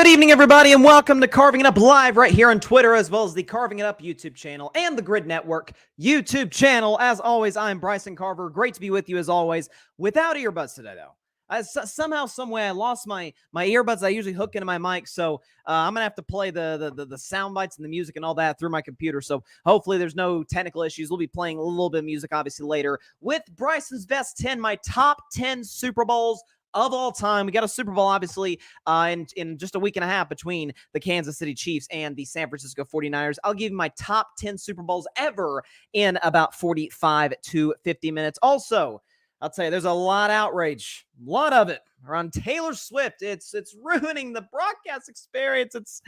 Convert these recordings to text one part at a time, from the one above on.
Good evening, everybody, and welcome to Carving It Up Live right here on Twitter, as well as the Carving It Up YouTube channel and the Grid Network YouTube channel. As always, I'm Bryson Carver. Great to be with you, as always, without earbuds today, though. Somehow, some way, I lost my earbuds. I usually hook into my mic, so I'm going to have to play the sound bites and the music and all that through my computer, so hopefully there's no technical issues. We'll be playing a little bit of music, obviously, later with Bryson's Best 10, my top 10 Super Bowls of all time. We got a Super Bowl, obviously, in just a week and a half between the Kansas City Chiefs and the San Francisco 49ers. I'll give you my top 10 Super Bowls ever in about 45 to 50 minutes. Also, I'll tell you, there's a lot of outrage, a lot of it, around Taylor Swift. It's ruining the broadcast experience.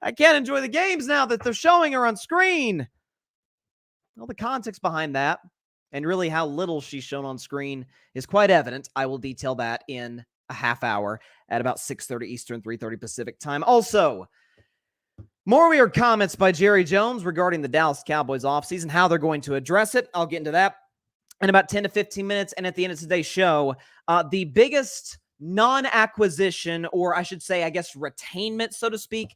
I can't enjoy the games now that they're showing her on screen. All the context behind that, and really how little she's shown on screen, is quite evident. I will detail that in a half hour at about 6:30 Eastern, 3:30 Pacific time. Also, more weird comments by Jerry Jones regarding the Dallas Cowboys offseason, how they're going to address it. I'll get into that in about 10 to 15 minutes. And at the end of today's show, the biggest non-acquisition, or I should say, I guess, retainment, so to speak,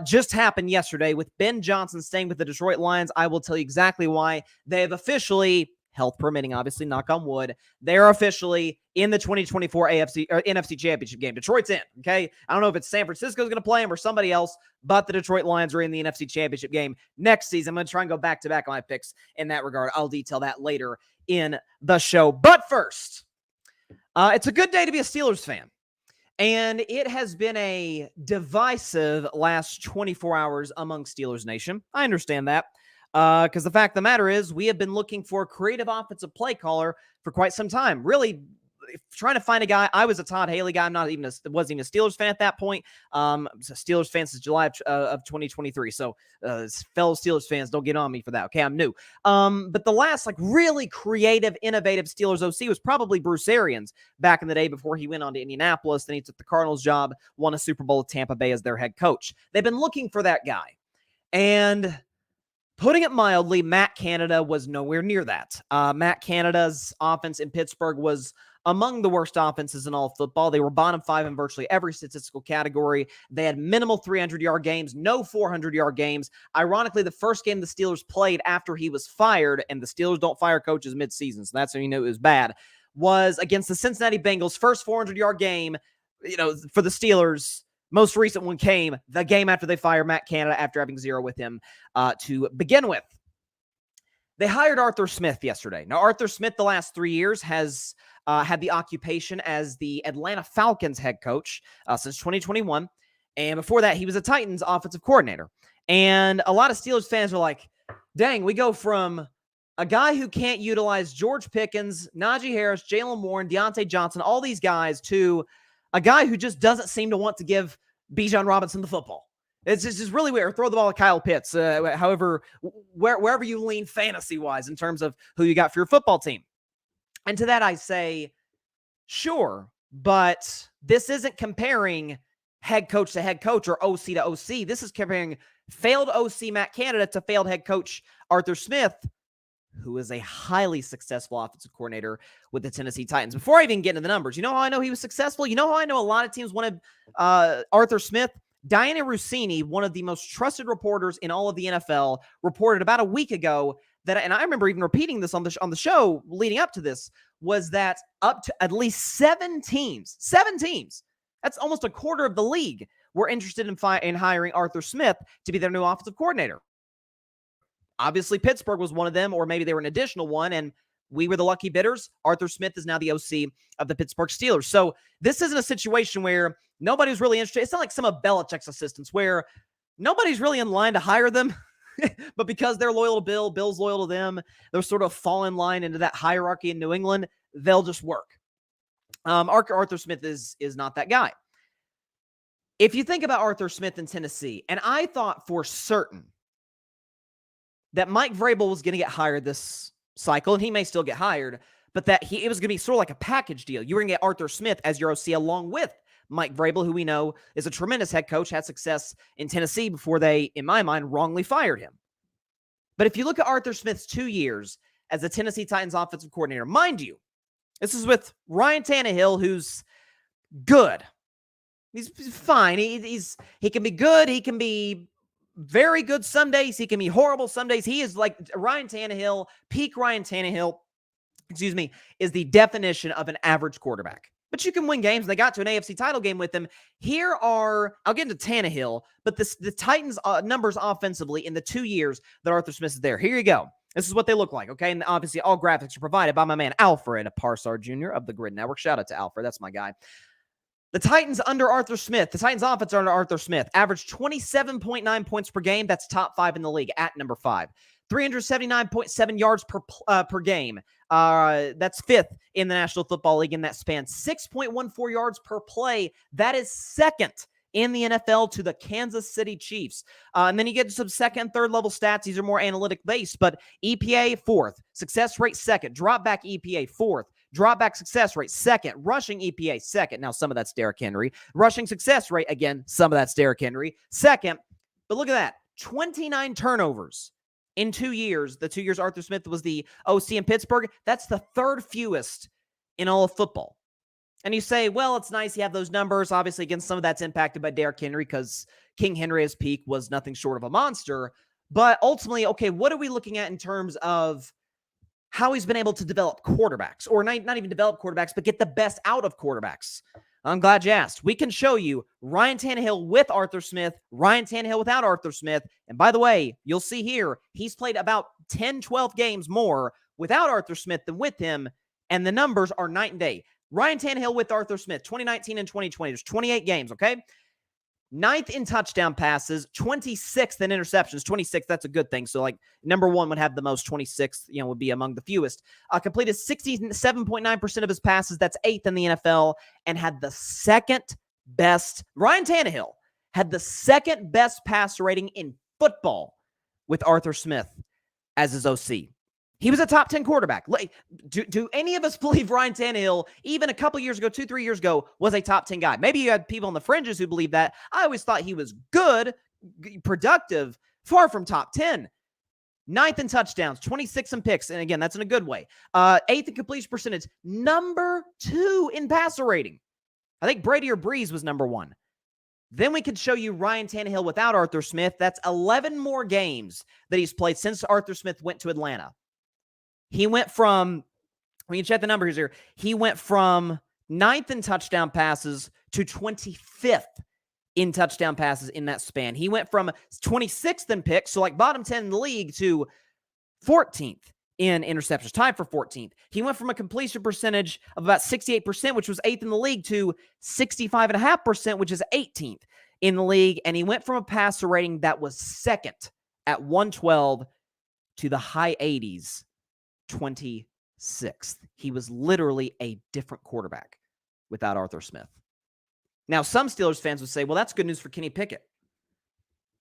just happened yesterday with Ben Johnson staying with the Detroit Lions. I will tell you exactly why. They have officially, health permitting, obviously, knock on wood, they're officially in the 2024 NFC Championship game. Detroit's in, okay? I don't know if it's San Francisco's going to play them or somebody else, but the Detroit Lions are in the NFC Championship game next season. I'm going to try and go back-to-back on my picks in that regard. I'll detail that later in the show. But first, it's a good day to be a Steelers fan. And it has been a divisive last 24 hours among Steelers Nation. I understand that. Because the fact of the matter is, we have been looking for a creative offensive play caller for quite some time. Really trying to find a guy. I was a Todd Haley guy. Wasn't even a Steelers fan at that point. Steelers fan since July of 2023. So fellow Steelers fans, don't get on me for that. Okay, I'm new. But the last really creative, innovative Steelers OC was probably Bruce Arians back in the day before he went on to Indianapolis. Then he took the Cardinals job, won a Super Bowl with Tampa Bay as their head coach. They've been looking for that guy. And putting it mildly, Matt Canada was nowhere near that. Matt Canada's offense in Pittsburgh was among the worst offenses in all of football. They were bottom 5 in virtually every statistical category. They had minimal 300-yard games, no 400-yard games. Ironically, the first game the Steelers played after he was fired, and the Steelers don't fire coaches mid-season, so that's when you knew it was bad, was against the Cincinnati Bengals. First 400-yard game, for the Steelers. Most recent one came the game after they fired Matt Canada after having 0 with him to begin with. They hired Arthur Smith yesterday. Now, Arthur Smith, the last 3 years, has had the occupation as the Atlanta Falcons head coach since 2021. And before that, he was a Titans offensive coordinator. And a lot of Steelers fans are like, dang, we go from a guy who can't utilize George Pickens, Najee Harris, Jalen Warren, Deontay Johnson, all these guys, to a guy who just doesn't seem to want to give Bijan Robinson the football. It's just really weird. Or throw the ball at Kyle Pitts, however, wherever you lean fantasy-wise in terms of who you got for your football team. And to that I say, sure, but this isn't comparing head coach to head coach or OC to OC. This is comparing failed OC Matt Canada to failed head coach Arthur Smith, who is a highly successful offensive coordinator with the Tennessee Titans. Before I even get into the numbers, you know how I know he was successful? You know how I know a lot of teams wanted Arthur Smith? Diana Rossini, one of the most trusted reporters in all of the NFL, reported about a week ago that, and I remember even repeating this on the show leading up to this, was that up to at least 7 teams, that's almost a quarter of the league, were interested in hiring Arthur Smith to be their new offensive coordinator. Obviously, Pittsburgh was one of them, or maybe they were an additional one, and we were the lucky bidders. Arthur Smith is now the OC of the Pittsburgh Steelers. So this isn't a situation where nobody's really interested. It's not like some of Belichick's assistants where nobody's really in line to hire them, but because they're loyal to Bill, Bill's loyal to them, they'll sort of fall in line into that hierarchy in New England. They'll just work. Arthur Smith is not that guy. If you think about Arthur Smith in Tennessee, and I thought for certain that Mike Vrabel was going to get hired this cycle, and he may still get hired, but that it was going to be sort of like a package deal. You were going to get Arthur Smith as your OC along with Mike Vrabel, who we know is a tremendous head coach, had success in Tennessee before they, in my mind, wrongly fired him. But if you look at Arthur Smith's 2 years as the Tennessee Titans offensive coordinator, mind you, this is with Ryan Tannehill, who's good. He's fine. He can be good. He can be very good some days. He can be horrible some days. He is like Ryan Tannehill, peak Ryan Tannehill, is the definition of an average quarterback. But you can win games. They got to an AFC title game with him. I'll get into Tannehill, but the Titans' numbers offensively in the 2 years that Arthur Smith is there. Here you go. This is what they look like, okay? And obviously, all graphics are provided by my man Alfred Parsard Jr. of the Grid Network. Shout out to Alfred. That's my guy. The Titans under Arthur Smith, the Titans offense under Arthur Smith, averaged 27.9 points per game. That's top 5 in the league at number 5. 379.7 yards per game. That's 5th in the National Football League in that span. 6.14 yards per play. That is 2nd in the NFL to the Kansas City Chiefs. And then you get some second, third level stats. These are more analytic based, but EPA 4th, success rate 2nd, drop back EPA 4th. Drop back success rate 2nd, rushing EPA 2nd. Now, some of that's Derrick Henry. Rushing success rate, again, some of that's Derrick Henry 2nd. But look at that, 29 turnovers in 2 years. The 2 years Arthur Smith was the OC in Pittsburgh, that's the 3rd fewest in all of football. And you say, well, it's nice you have those numbers. Obviously, again, some of that's impacted by Derrick Henry because King Henry, his peak, was nothing short of a monster. But ultimately, okay, what are we looking at in terms of how he's been able to develop quarterbacks, or not even develop quarterbacks, but get the best out of quarterbacks? I'm glad you asked. We can show you Ryan Tannehill with Arthur Smith, Ryan Tannehill without Arthur Smith. And by the way, you'll see here, he's played about 10, 12 games more without Arthur Smith than with him, and the numbers are night and day. Ryan Tannehill with Arthur Smith, 2019 and 2020. There's 28 games, okay? 9th in touchdown passes, 26th in interceptions. 26th, that's a good thing. So, like, number 1 would have the most. 26th, would be among the fewest. Completed 67.9% of his passes. That's 8th in the NFL, and had the 2nd best. Ryan Tannehill had the 2nd best passer rating in football with Arthur Smith as his OC. He was a top 10 quarterback. Do any of us believe Ryan Tannehill, even a couple years ago, 2-3 years ago, was a top 10 guy? Maybe you had people on the fringes who believe that. I always thought he was good, productive, far from top 10. 9th in touchdowns, 26 in picks. And again, that's in a good way. 8th in completion percentage, number 2 in passer rating. I think Brady or Breeze was number 1. Then we could show you Ryan Tannehill without Arthur Smith. That's 11 more games that he's played since Arthur Smith went to Atlanta. He went from, we can check the numbers here, he went from 9th in touchdown passes to 25th in touchdown passes in that span. He went from 26th in picks, so like bottom 10 in the league, to 14th in interceptions, tied for 14th. He went from a completion percentage of about 68%, which was 8th in the league, to 65.5%, which is 18th in the league. And he went from a passer rating that was 2nd at 112 to the high 80s. 26th. He was literally a different quarterback without Arthur Smith. Now, some Steelers fans would say, well, that's good news for Kenny Pickett.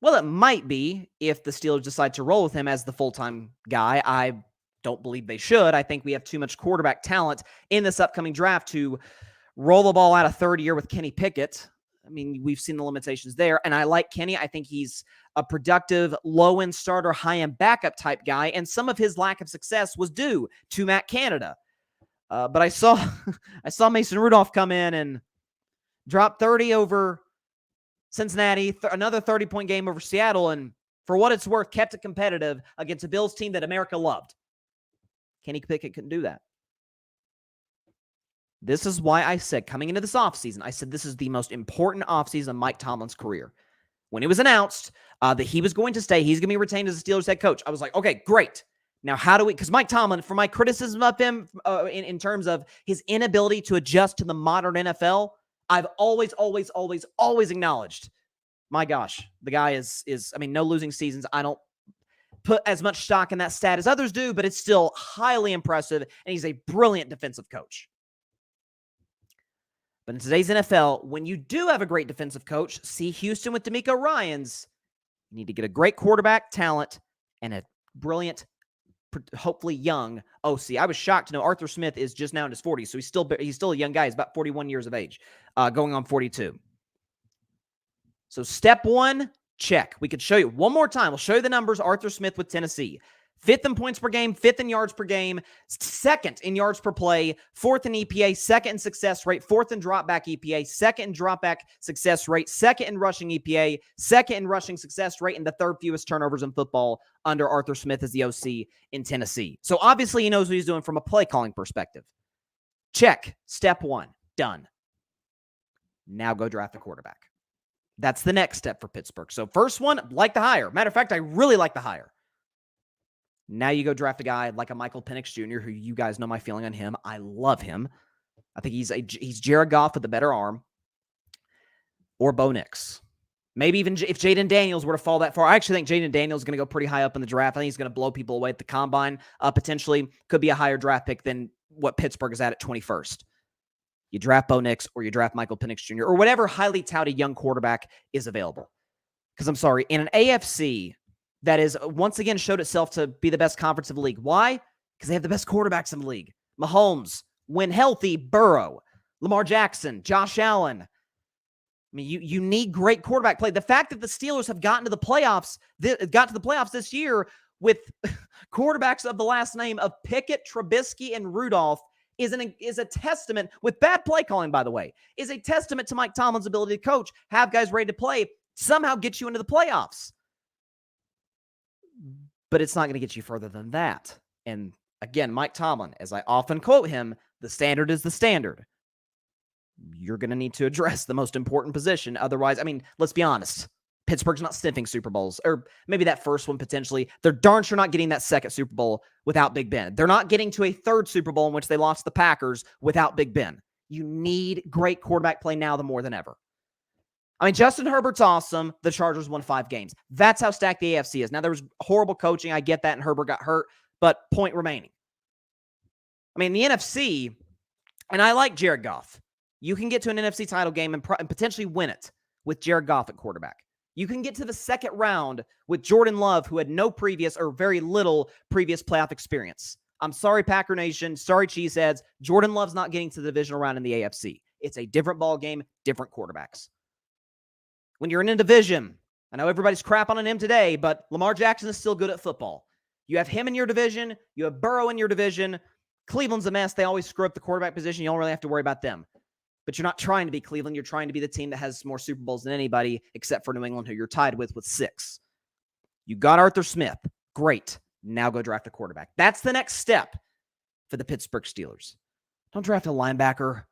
Well, it might be if the Steelers decide to roll with him as the full-time guy. I don't believe they should. I think we have too much quarterback talent in this upcoming draft to roll the ball out a third year with Kenny Pickett. I mean, we've seen the limitations there, and I like Kenny. I think he's a productive, low-end starter, high-end backup type guy, and some of his lack of success was due to Matt Canada. But I saw Mason Rudolph come in and drop 30 over Cincinnati, another 30-point game over Seattle, and for what it's worth, kept it competitive against a Bills team that America loved. Kenny Pickett couldn't do that. This is why I said, coming into this offseason, I said this is the most important offseason of Mike Tomlin's career. When it was announced that he was going to stay, he's going to be retained as a Steelers head coach, I was like, okay, great. Now, how do we, because Mike Tomlin, for my criticism of him in terms of his inability to adjust to the modern NFL, I've always acknowledged, my gosh, the guy is no losing seasons. I don't put as much stock in that stat as others do, but it's still highly impressive, and he's a brilliant defensive coach. But in today's NFL, when you do have a great defensive coach, see Houston with DeMeco Ryans, you need to get a great quarterback talent and a brilliant, hopefully young OC. I was shocked to know Arthur Smith is just now in his 40s, so he's still a young guy. He's about 41 years of age, going on 42. So step 1, check. We could show you one more time. We'll show you the numbers. Arthur Smith with Tennessee. 5th in points per game, 5th in yards per game, 2nd in yards per play, 4th in EPA, 2nd in success rate, 4th in dropback EPA, 2nd in dropback success rate, 2nd in rushing EPA, 2nd in rushing success rate, and the 3rd fewest turnovers in football under Arthur Smith as the OC in Tennessee. So obviously he knows what he's doing from a play calling perspective. Check. Step 1. Done. Now go draft a quarterback. That's the next step for Pittsburgh. So first one, like the hire. Matter of fact, I really like the hire. Now you go draft a guy like a Michael Penix Jr., who you guys know my feeling on him. I love him. I think he's Jared Goff with a better arm. Or Bo Nix. Maybe even if Jaden Daniels were to fall that far. I actually think Jaden Daniels is going to go pretty high up in the draft. I think he's going to blow people away at the combine. Potentially could be a higher draft pick than what Pittsburgh is at 21st. You draft Bo Nix or you draft Michael Penix Jr. or whatever highly touted young quarterback is available. Because I'm sorry, in an AFC that is once again showed itself to be the best conference of the league. Why? Because they have the best quarterbacks in the league. Mahomes, when healthy, Burrow, Lamar Jackson, Josh Allen. I mean, you need great quarterback play. The fact that the Steelers have gotten to the playoffs, this year with quarterbacks of the last name of Pickett, Trubisky, and Rudolph is a testament, with bad play calling, by the way, is a testament to Mike Tomlin's ability to coach, have guys ready to play, somehow get you into the playoffs. But it's not going to get you further than that. And again, Mike Tomlin, as I often quote him, the standard is the standard. You're going to need to address the most important position. Otherwise, I mean, let's be honest. Pittsburgh's not sniffing Super Bowls, or maybe that first one potentially. They're darn sure not getting that second Super Bowl without Big Ben. They're not getting to a third Super Bowl in which they lost the Packers without Big Ben. You need great quarterback play now more than ever. I mean, Justin Herbert's awesome. The Chargers won 5 games. That's how stacked the AFC is. Now, there was horrible coaching. I get that, and Herbert got hurt, but point remaining. I mean, the NFC, and I like Jared Goff. You can get to an NFC title game and potentially win it with Jared Goff at quarterback. You can get to the second round with Jordan Love, who had no previous or very little previous playoff experience. I'm sorry, Packer Nation. Sorry, Cheeseheads. Jordan Love's not getting to the divisional round in the AFC. It's a different ball game, different quarterbacks. When you're in a division, I know everybody's crap on him today, but Lamar Jackson is still good at football. You have him in your division. You have Burrow in your division. Cleveland's a mess. They always screw up the quarterback position. You don't really have to worry about them. But you're not trying to be Cleveland. You're trying to be the team that has more Super Bowls than anybody except for New England, who you're tied with 6. You got Arthur Smith. Great. Now go draft a quarterback. That's the next step for the Pittsburgh Steelers. Don't draft a linebacker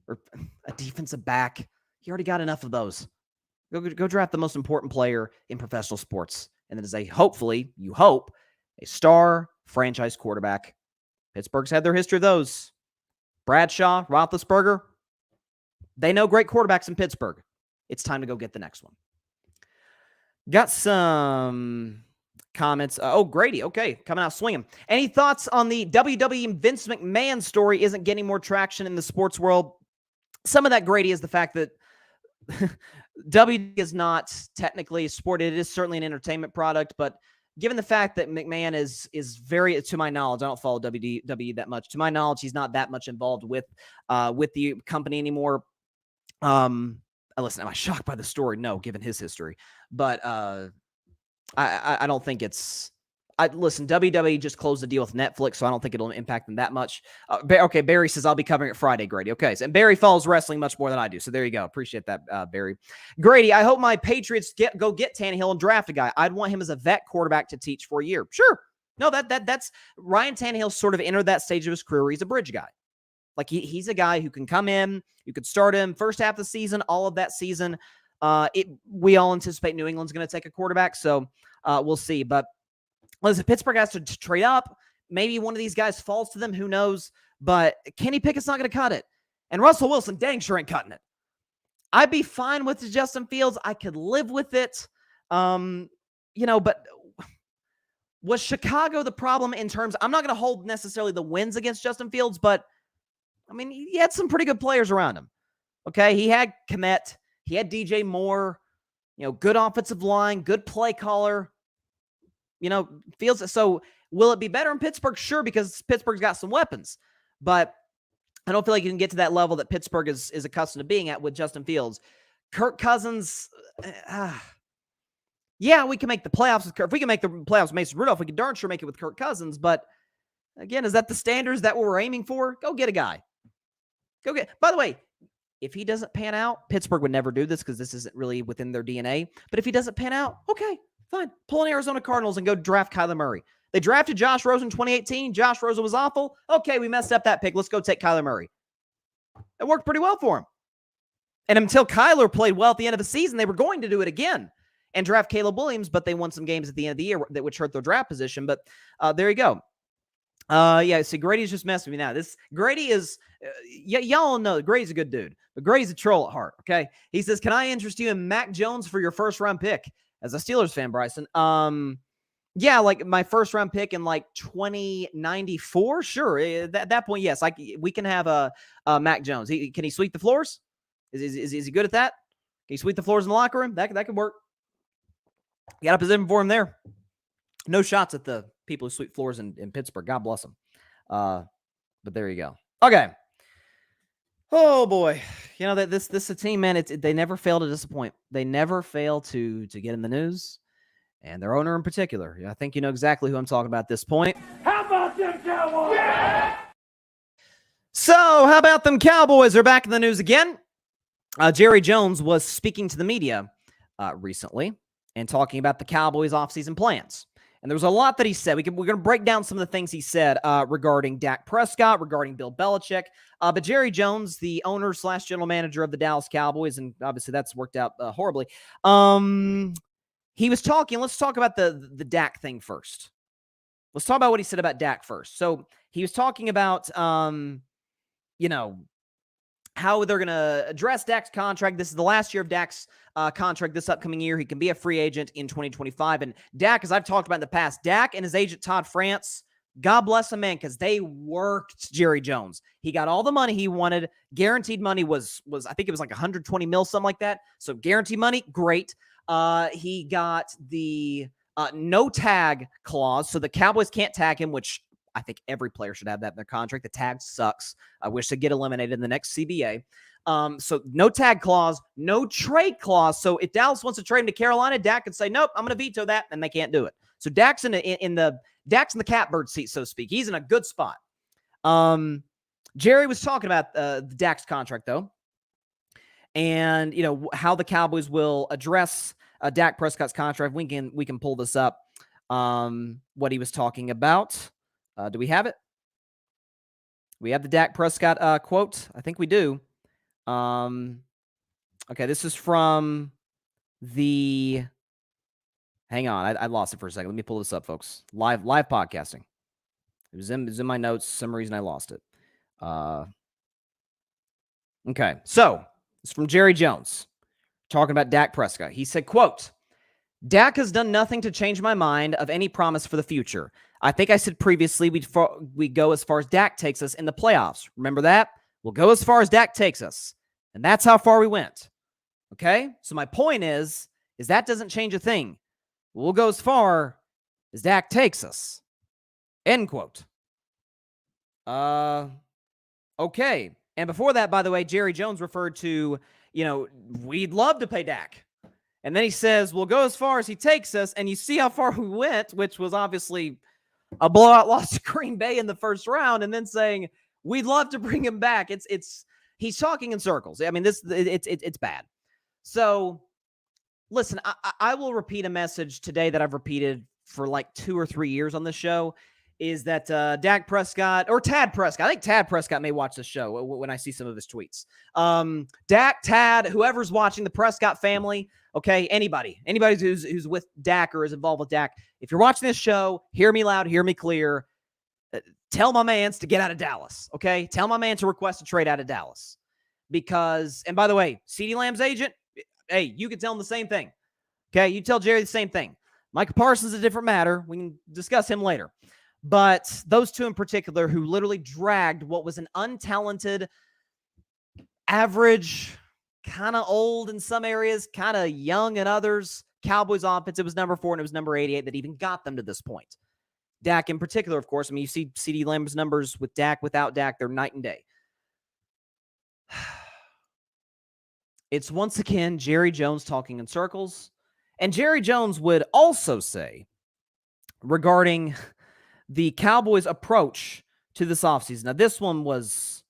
or a defensive back. You already got enough of those. Go draft the most important player in professional sports. And that is you hope, a star franchise quarterback. Pittsburgh's had their history of those. Bradshaw, Roethlisberger. They know great quarterbacks in Pittsburgh. It's time to go get the next one. Got some comments. Grady. Okay, coming out swinging. Any thoughts on the WWE Vince McMahon story isn't getting more traction in the sports world? Some of that, Grady, is the fact that WWE is not technically a sport. It is certainly an entertainment product, but given the fact that McMahon is very, to my knowledge, I don't follow WWE that much. To my knowledge, he's not that much involved with the company anymore. Listen, am I shocked by the story? No, given his history. But I don't think it's... Listen, WWE just closed the deal with Netflix, so I don't think it'll impact them that much. Okay, Barry says, I'll be covering it Friday, Grady. Okay, and Barry follows wrestling much more than I do, so there you go. Appreciate that, Barry. Grady, I hope my Patriots go get Tannehill and draft a guy. I'd want him as a vet quarterback to teach for a year. Sure. No, that's... Ryan Tannehill sort of entered that stage of his career where he's a bridge guy. Like, he's a guy who can come in, you could start him first half of the season, all of that season. We all anticipate New England's going to take a quarterback, so we'll see. But listen, Pittsburgh has to trade up. Maybe one of these guys falls to them. Who knows? But Kenny Pickett's not going to cut it. And Russell Wilson dang sure ain't cutting it. I'd be fine with the Justin Fields. I could live with it. But was Chicago the problem in terms... I'm not going to hold necessarily the wins against Justin Fields, but I mean, he had some pretty good players around him. Okay, he had Kmet. He had DJ Moore. Good offensive line, good play caller. Fields. So will it be better in Pittsburgh? Sure, because Pittsburgh's got some weapons. But I don't feel like you can get to that level that Pittsburgh is accustomed to being at with Justin Fields. Kirk Cousins, Yeah, we can make the playoffs with Kirk. If we can make the playoffs with Mason Rudolph, we can darn sure make it with Kirk Cousins. But again, is that the standards that we're aiming for? Go get a guy. By the way, if he doesn't pan out, Pittsburgh would never do this because this isn't really within their DNA. But if he doesn't pan out, okay, fine. Pull an Arizona Cardinals and go draft Kyler Murray. They drafted Josh Rosen in 2018. Josh Rosen was awful. Okay, we messed up that pick. Let's go take Kyler Murray. It worked pretty well for him. And until Kyler played well at the end of the season, they were going to do it again and draft Caleb Williams, but they won some games at the end of the year that would hurt their draft position. But there you go. Yeah, see, Grady's just messing with me now. This Grady is, y'all know Grady's a good dude, but Grady's a troll at heart, okay? He says, can I interest you in Mac Jones for your first-round pick? As a Steelers fan, Bryson, yeah, like my first-round pick in like 2094, sure. At that point, yes, we can have a Mac Jones. Can he sweep the floors? Is he good at that? Can he sweep the floors in the locker room? That could work. You got a position for him there. No shots at the people who sweep floors in Pittsburgh. God bless them. But there you go. Okay. Oh boy, you know that this a team, man. They never fail to disappoint. They never fail to get in the news, and their owner in particular. I think you know exactly who I'm talking about at this point. How about them Cowboys? Yeah! So, how about them Cowboys? They're back in the news again. Jerry Jones was speaking to the media recently and talking about the Cowboys' offseason plans. And there was a lot that he said. We're going to break down some of the things he said regarding Dak Prescott, regarding Bill Belichick. But Jerry Jones, the owner / general manager of the Dallas Cowboys, and obviously that's worked out horribly. He was talking. Let's talk about the Dak thing first. Let's talk about what he said about Dak first. So he was talking about, how they're going to address Dak's contract. This is the last year of Dak's contract this upcoming year. He can be a free agent in 2025. And Dak, as I've talked about in the past, Dak and his agent Todd France, God bless him, man, because they worked Jerry Jones. He got all the money he wanted. Guaranteed money was I think it was like 120 mil, something like that. So guaranteed money, great. He got the no tag clause, so the Cowboys can't tag him, which I think every player should have that in their contract. The tag sucks. I wish they'd get eliminated in the next CBA. So no tag clause, no trade clause. So if Dallas wants to trade him to Carolina, Dak could say, nope, I'm going to veto that, and they can't do it. So Dak's in the catbird seat, so to speak. He's in a good spot. Jerry was talking about the Dak's contract, though, and how the Cowboys will address Dak Prescott's contract. We can pull this up. What he was talking about. Do we have it? We have the Dak Prescott quote. I think we do. Okay, this is from the. Hang on, I lost it for a second. Let me pull this up, folks. Live podcasting. It was in my notes. For some reason I lost it. Okay, so it's from Jerry Jones talking about Dak Prescott. He said, quote, Dak has done nothing to change my mind of any promise for the future. I think I said previously we go as far as Dak takes us in the playoffs. Remember that? We'll go as far as Dak takes us. And that's how far we went. Okay? So my point is that doesn't change a thing. We'll go as far as Dak takes us. End quote. Okay. And before that, by the way, Jerry Jones referred to, we'd love to pay Dak. And then he says, we'll go as far as he takes us. And you see how far we went, which was obviously a blowout loss to Green Bay in the first round. And then saying, we'd love to bring him back. He's talking in circles. I mean, it's bad. So listen, I will repeat a message today that I've repeated for like 2 or 3 years on this show, is that Dak Prescott, or Tad Prescott, I think Tad Prescott may watch this show when I see some of his tweets. Dak, Tad, whoever's watching, the Prescott family, okay, anybody who's with Dak or is involved with Dak, if you're watching this show, hear me loud, hear me clear. Tell my mans to get out of Dallas, okay? Tell my man to request a trade out of Dallas. Because, and by the way, CeeDee Lamb's agent, hey, you can tell him the same thing, okay? You tell Jerry the same thing. Micah Parsons is a different matter. We can discuss him later. But those two in particular who literally dragged what was an untalented, average, kind of old in some areas, kind of young in others, Cowboys offense, it was number 4 and it was number 88 that even got them to this point. Dak in particular, of course. I mean, you see CeeDee Lamb's numbers with Dak, without Dak, they're night and day. It's once again Jerry Jones talking in circles. And Jerry Jones would also say regarding the Cowboys' approach to this offseason. Now, this was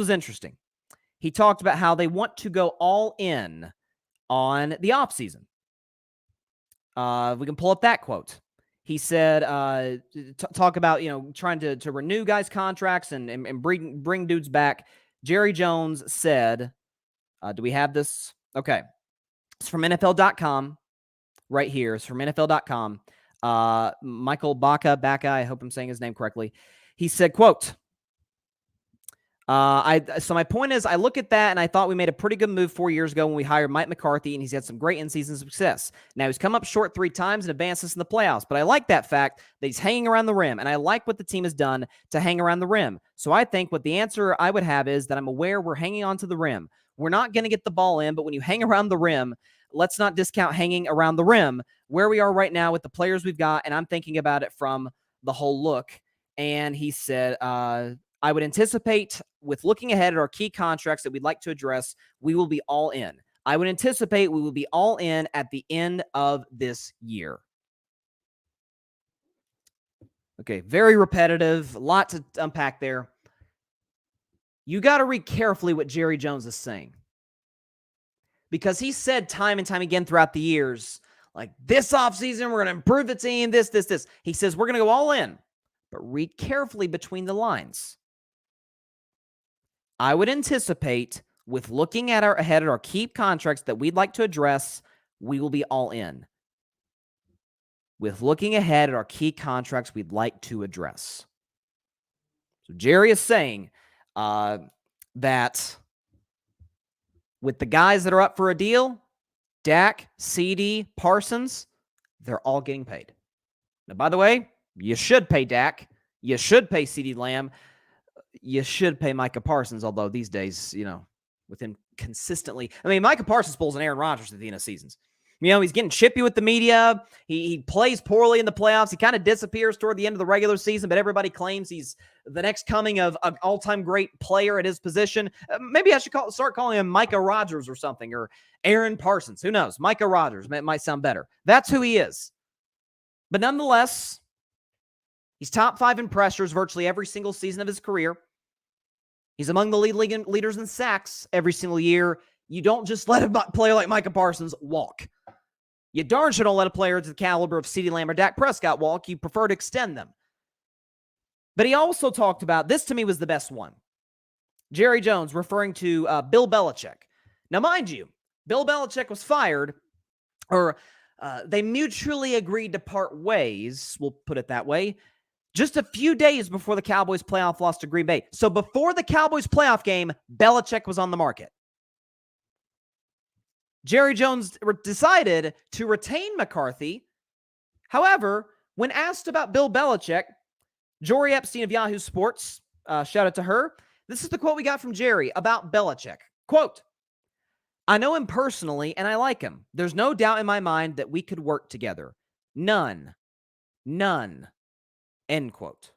interesting. He talked about how they want to go all in on the offseason. We can pull up that quote. He said, talk about, trying to renew guys' contracts and bring dudes back. Jerry Jones said, do we have this? Okay. It's from NFL.com right here. It's from NFL.com. Michael Baca, I hope I'm saying his name correctly. He said, quote, so my point is, I look at that and I thought we made a pretty good move 4 years ago when we hired Mike McCarthy, and he's had some great in-season success. Now, he's come up short 3 times and advanced us in the playoffs, but I like that fact that he's hanging around the rim, and I like what the team has done to hang around the rim. So I think what the answer I would have is that I'm aware we're hanging on to the rim. We're not going to get the ball in, but when you hang around the rim, let's not discount hanging around the rim where we are right now with the players we've got, and I'm thinking about it from the whole look. And he said, I would anticipate with looking ahead at our key contracts that we'd like to address, we will be all in. I would anticipate we will be all in at the end of this year. Okay, very repetitive, a lot to unpack there. You got to read carefully what Jerry Jones is saying. Because he said time and time again throughout the years, like this offseason, we're going to improve the team, this. He says we're going to go all in. But read carefully between the lines. I would anticipate with looking at ahead at our key contracts that we'd like to address, we will be all in. With looking ahead at our key contracts we'd like to address. So Jerry is saying that with the guys that are up for a deal, Dak, CD, Parsons, they're all getting paid. Now, by the way, you should pay Dak. You should pay CD Lamb. You should pay Micah Parsons, although these days, with him consistently. I mean, Micah Parsons pulls an Aaron Rodgers at the end of seasons. He's getting chippy with the media. He plays poorly in the playoffs. He kind of disappears toward the end of the regular season, but everybody claims he's the next coming of an all-time great player at his position. Maybe I should start calling him Micah Rodgers or something, or Aaron Parsons. Who knows? Micah Rodgers might sound better. That's who he is. But nonetheless, he's top 5 in pressures virtually every single season of his career. He's among the league leaders in sacks every single year. You don't just let a player like Micah Parsons walk. You darn sure don't let a player to the caliber of CeeDee Lamb or Dak Prescott walk. You prefer to extend them. But he also talked about, this to me was the best one. Jerry Jones referring to Bill Belichick. Now, mind you, Bill Belichick was fired, or they mutually agreed to part ways, we'll put it that way, just a few days before the Cowboys' playoff loss to Green Bay. So before the Cowboys' playoff game, Belichick was on the market. Jerry Jones decided to retain McCarthy. However, when asked about Bill Belichick, Jory Epstein of Yahoo Sports, shout out to her, this is the quote we got from Jerry about Belichick. Quote, I know him personally and I like him. There's no doubt in my mind that we could work together. None. End quote.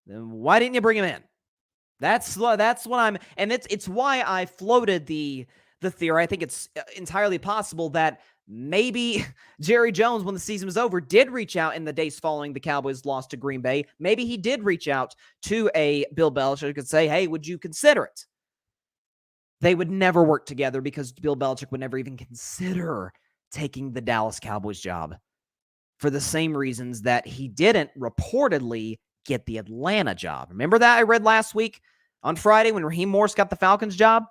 Then why didn't you bring him in? That's what I'm, and it's why I floated the theory. I think it's entirely possible that maybe Jerry Jones, when the season was over, did reach out in the days following the Cowboys' loss to Green Bay. Maybe he did reach out to a Bill Belichick who could say, hey, would you consider it? They would never work together because Bill Belichick would never even consider taking the Dallas Cowboys job for the same reasons that he didn't reportedly get the Atlanta job. Remember that I read last week on Friday when Raheem Morris got the Falcons job?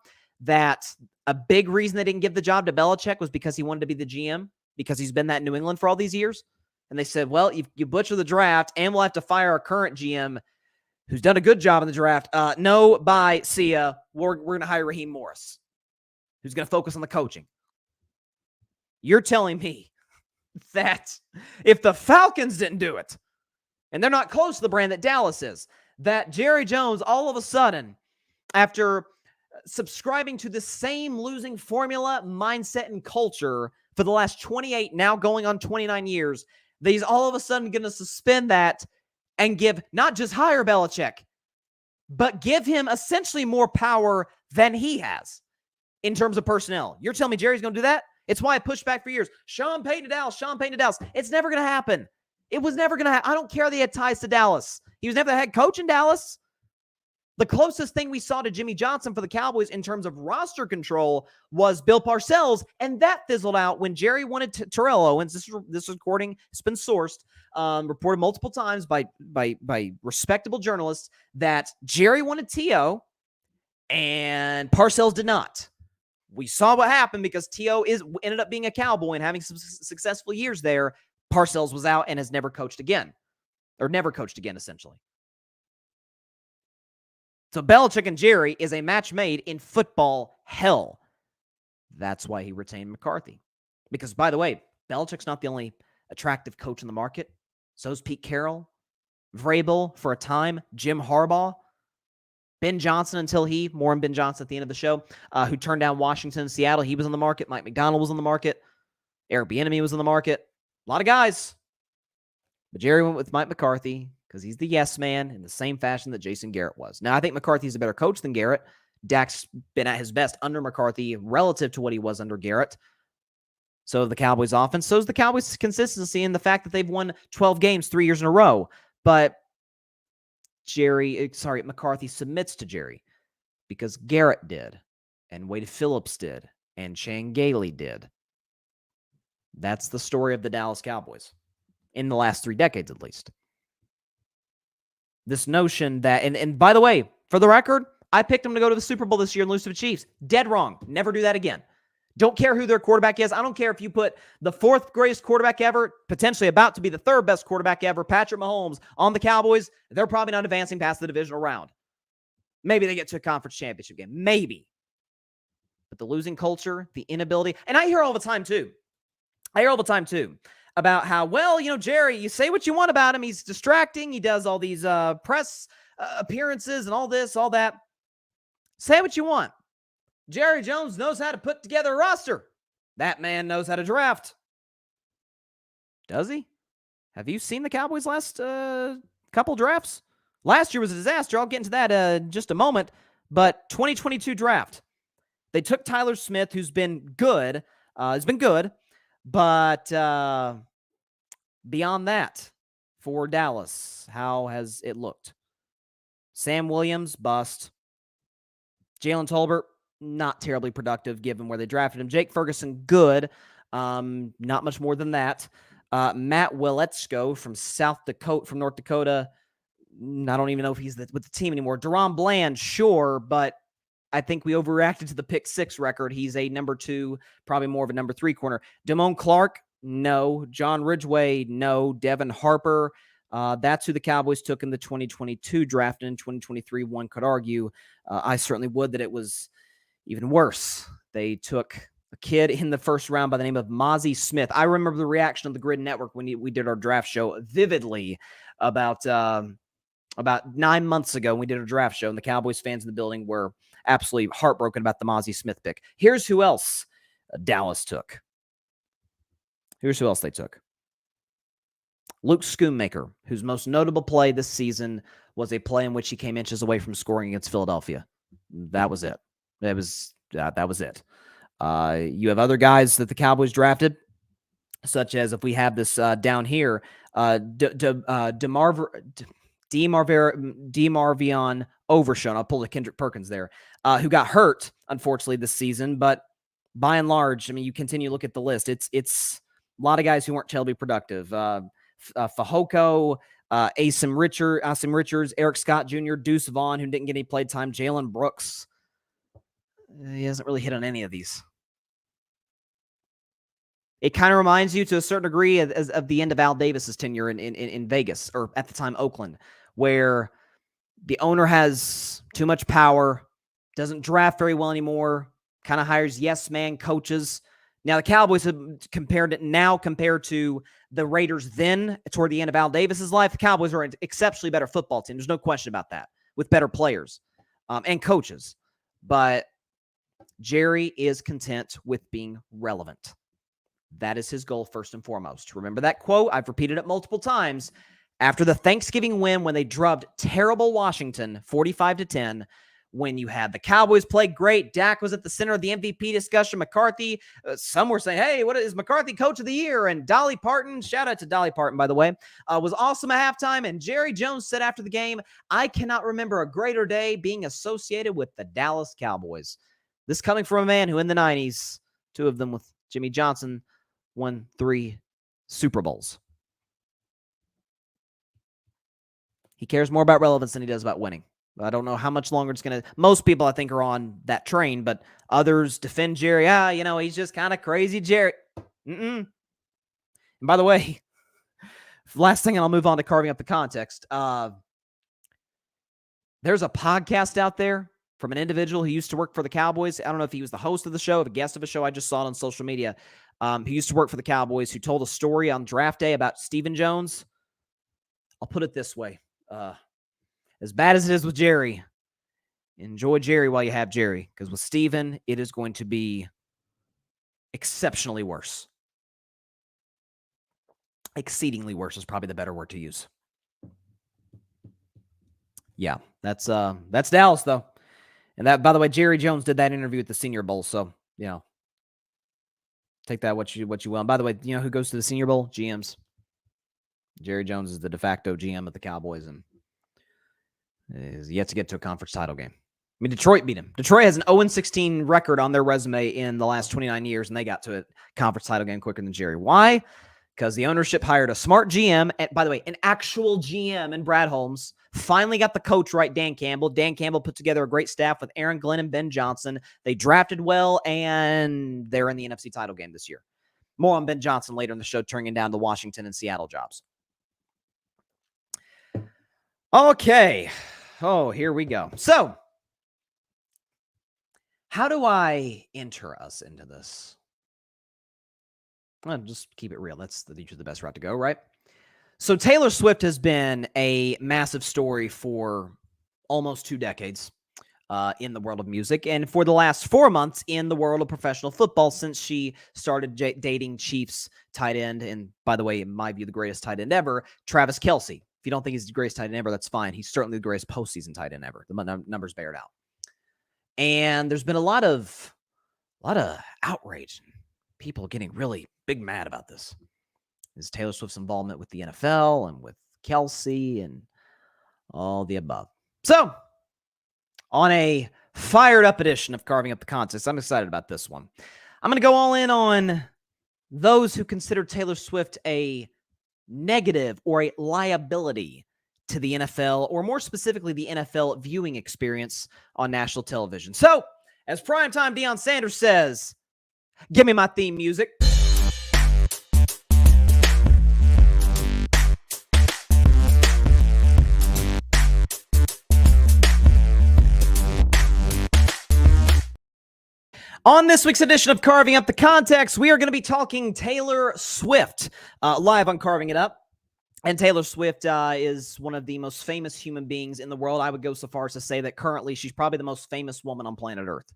That a big reason they didn't give the job to Belichick was because he wanted to be the GM, because he's been that in New England for all these years. And they said, well, you butcher the draft and we'll have to fire our current GM who's done a good job in the draft. No, bye, see ya. We're going to hire Raheem Morris, who's going to focus on the coaching. You're telling me that if the Falcons didn't do it, and they're not close to the brand that Dallas is, that Jerry Jones all of a sudden, after subscribing to the same losing formula, mindset, and culture for the last 28, now going on 29 years, that he's all of a sudden going to suspend that and give, not just hire Belichick, but give him essentially more power than he has in terms of personnel. You're telling me Jerry's going to do that? It's why I pushed back for years. Sean Payton to Dallas, Sean Payton to Dallas. It's never going to happen. It was never going to happen. I don't care that he had ties to Dallas. He was never the head coach in Dallas. The closest thing we saw to Jimmy Johnson for the Cowboys in terms of roster control was Bill Parcells, and that fizzled out when Jerry wanted Terrell Owens. This recording has been sourced, reported multiple times by respectable journalists that Jerry wanted T.O. and Parcells did not. We saw what happened because T.O. ended up being a Cowboy and having some successful years there. Parcells was out and has never coached again, essentially. So Belichick and Jerry is a match made in football hell. That's why he retained McCarthy. Because, by the way, Belichick's not the only attractive coach in the market. So is Pete Carroll, Vrabel for a time, Jim Harbaugh, Ben Johnson more on Ben Johnson at the end of the show, who turned down Washington and Seattle. He was on the market. Mike McDonald was on the market. Eric Bieniemy was on the market. A lot of guys. But Jerry went with Mike McCarthy because he's the yes man in the same fashion that Jason Garrett was. Now, I think McCarthy's a better coach than Garrett. Dak's been at his best under McCarthy relative to what he was under Garrett. So the Cowboys offense. So is the Cowboys' consistency in the fact that they've won 12 games 3 years in a row. But McCarthy submits to Jerry because Garrett did, and Wade Phillips did, and Chan Gailey did. That's the story of the Dallas Cowboys in the last 3 decades, at least. This notion that, and by the way, for the record, I picked them to go to the Super Bowl this year and lose to the Chiefs. Dead wrong. Never do that again. Don't care who their quarterback is. I don't care if you put the 4th greatest quarterback ever, potentially about to be the 3rd best quarterback ever, Patrick Mahomes, on the Cowboys. They're probably not advancing past the divisional round. Maybe they get to a conference championship game. Maybe. But the losing culture, the inability, and I hear all the time too. About how, Jerry, you say what you want about him. He's distracting. He does all these press appearances and all this, all that. Say what you want. Jerry Jones knows how to put together a roster. That man knows how to draft. Does he? Have you seen the Cowboys' last couple drafts? Last year was a disaster. I'll get into that in just a moment. But 2022 draft. They took Tyler Smith, who's been good. But beyond that, for Dallas, how has it looked? Sam Williams, bust. Jalen Tolbert, not terribly productive given where they drafted him. Jake Ferguson, good. Not much more than that. Matt Wielecko from North Dakota. I don't even know if he's with the team anymore. Deron Bland, sure, but I think we overreacted to the pick 6 record. He's a number 2, probably more of a number 3 corner. Damone Clark, no. John Ridgeway, no. Devin Harper, that's who the Cowboys took in the 2022 draft. And in 2023, one could argue, I certainly would, that it was even worse. They took a kid in the first round by the name of Mozzie Smith. I remember the reaction of the Grid Network when we did our draft show vividly about 9 months ago when we did a draft show, and the Cowboys fans in the building were absolutely heartbroken about the Mozzie Smith pick. Here's who else Dallas took. Here's who else they took. Luke Schoonmaker, whose most notable play this season was a play in which he came inches away from scoring against Philadelphia. That was it. That was it. You have other guys that the Cowboys drafted, such as, if we have this down here, DeMarvion Overshown. I'll pull the Kendrick Perkins there, who got hurt, unfortunately, this season. But by and large, I mean, you continue to look at the list. It's a lot of guys who weren't terribly productive. Fahoko, Asim Richards, Eric Scott Jr., Deuce Vaughn, who didn't get any play time, Jalen Brooks. He hasn't really hit on any of these. It kind of reminds you to a certain degree of the end of Al Davis's tenure in Vegas, or at the time Oakland, where the owner has too much power, doesn't draft very well anymore, kind of hires yes-man coaches. Now, the Cowboys have compared to the Raiders then, toward the end of Al Davis's life. The Cowboys are an exceptionally better football team. There's no question about that, with better players and coaches. But Jerry is content with being relevant. That is his goal first and foremost. Remember that quote? I've repeated it multiple times. After the Thanksgiving win, when they drubbed terrible Washington 45-10, when you had the Cowboys play great. Dak was at the center of the MVP discussion. McCarthy, some were saying, hey, what is McCarthy coach of the year? And Dolly Parton, shout out to Dolly Parton, by the way, was awesome at halftime. And Jerry Jones said after the game, I cannot remember a greater day being associated with the Dallas Cowboys. This coming from a man who in the 90s, 2 of them with Jimmy Johnson, won 3 Super Bowls. He cares more about relevance than he does about winning. I don't know how much longer it's going to... Most people, I think, are on that train, but others defend Jerry. He's just kind of crazy, Jerry. And by the way, last thing, and I'll move on to carving up the context. There's a podcast out there from an individual who used to work for the Cowboys. I don't know if he was the host of the show, a guest of a show. I just saw it on social media. He used to work for the Cowboys, who told a story on draft day about Stephen Jones. I'll put it this way. As bad as it is with Jerry, enjoy Jerry while you have Jerry, because with Stephen, it is going to be exceptionally worse. Exceedingly worse is probably the better word to use. Yeah, that's Dallas, though. And that, by the way, Jerry Jones did that interview at the Senior Bowl, so, take that what you will. And by the way, you know who goes to the Senior Bowl? GMs. Jerry Jones is the de facto GM of the Cowboys and is yet to get to a conference title game. I mean, Detroit beat him. Detroit has an 0-16 record on their resume in the last 29 years, and they got to a conference title game quicker than Jerry. Why? Because the ownership hired a smart GM, and by the way, an actual GM in Brad Holmes, finally got the coach right, Dan Campbell. Dan Campbell put together a great staff with Aaron Glenn and Ben Johnson. They drafted well, and they're in the NFC title game this year. More on Ben Johnson later in the show, turning down the Washington and Seattle jobs. Okay. Oh, here we go. So, how do I enter us into this? Well, just keep it real. That's usually the best route to go, right? So Taylor Swift has been a massive story for almost 2 decades in the world of music, and for the last 4 months in the world of professional football since she started dating Chiefs tight end, and by the way, in my view, the greatest tight end ever, Travis Kelce. If you don't think he's the greatest tight end ever, that's fine. He's certainly the greatest postseason tight end ever. The numbers bear it out. And there's been a lot of outrage, people getting really big mad about this. Is Taylor Swift's involvement with the NFL and with Kelce and all the above. So, on a fired up edition of Carving Up the Contest, I'm excited about this one. I'm going to go all in on those who consider Taylor Swift a negative or a liability to the NFL, or more specifically, the NFL viewing experience on national television. So, as primetime Deion Sanders says, give me my theme music. On this week's edition of Carving Up the Context, we are going to be talking Taylor Swift live on Carving It Up. And Taylor Swift is one of the most famous human beings in the world. I would go so far as to say that currently she's probably the most famous woman on planet Earth.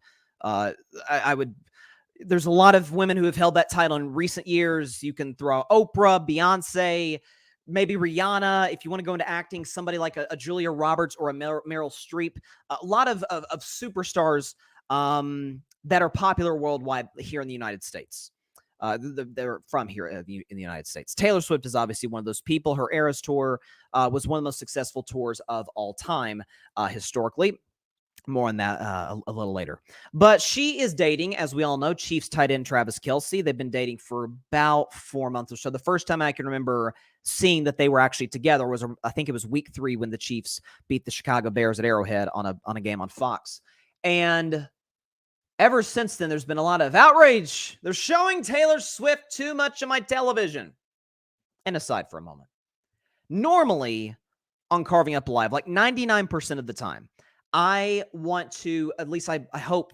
There's a lot of women who have held that title in recent years. You can throw Oprah, Beyonce, maybe Rihanna. If you want to go into acting, somebody like a Julia Roberts or a Meryl Streep. A lot of superstars that are popular worldwide here in the United States. They're from here in the United States. Taylor Swift is obviously one of those people. Her Eras Tour was one of the most successful tours of all time historically. More on that a little later. But she is dating, as we all know, Chiefs tight end Travis Kelce. They've been dating for about 4 months or so. The first time I can remember seeing that they were actually together was, I think it was week 3 when the Chiefs beat the Chicago Bears at Arrowhead on a game on Fox. And ever since then, there's been a lot of outrage. They're showing Taylor Swift too much on my television. And aside for a moment, normally on Carving Up Live, like 99% of the time, I want to, at least I hope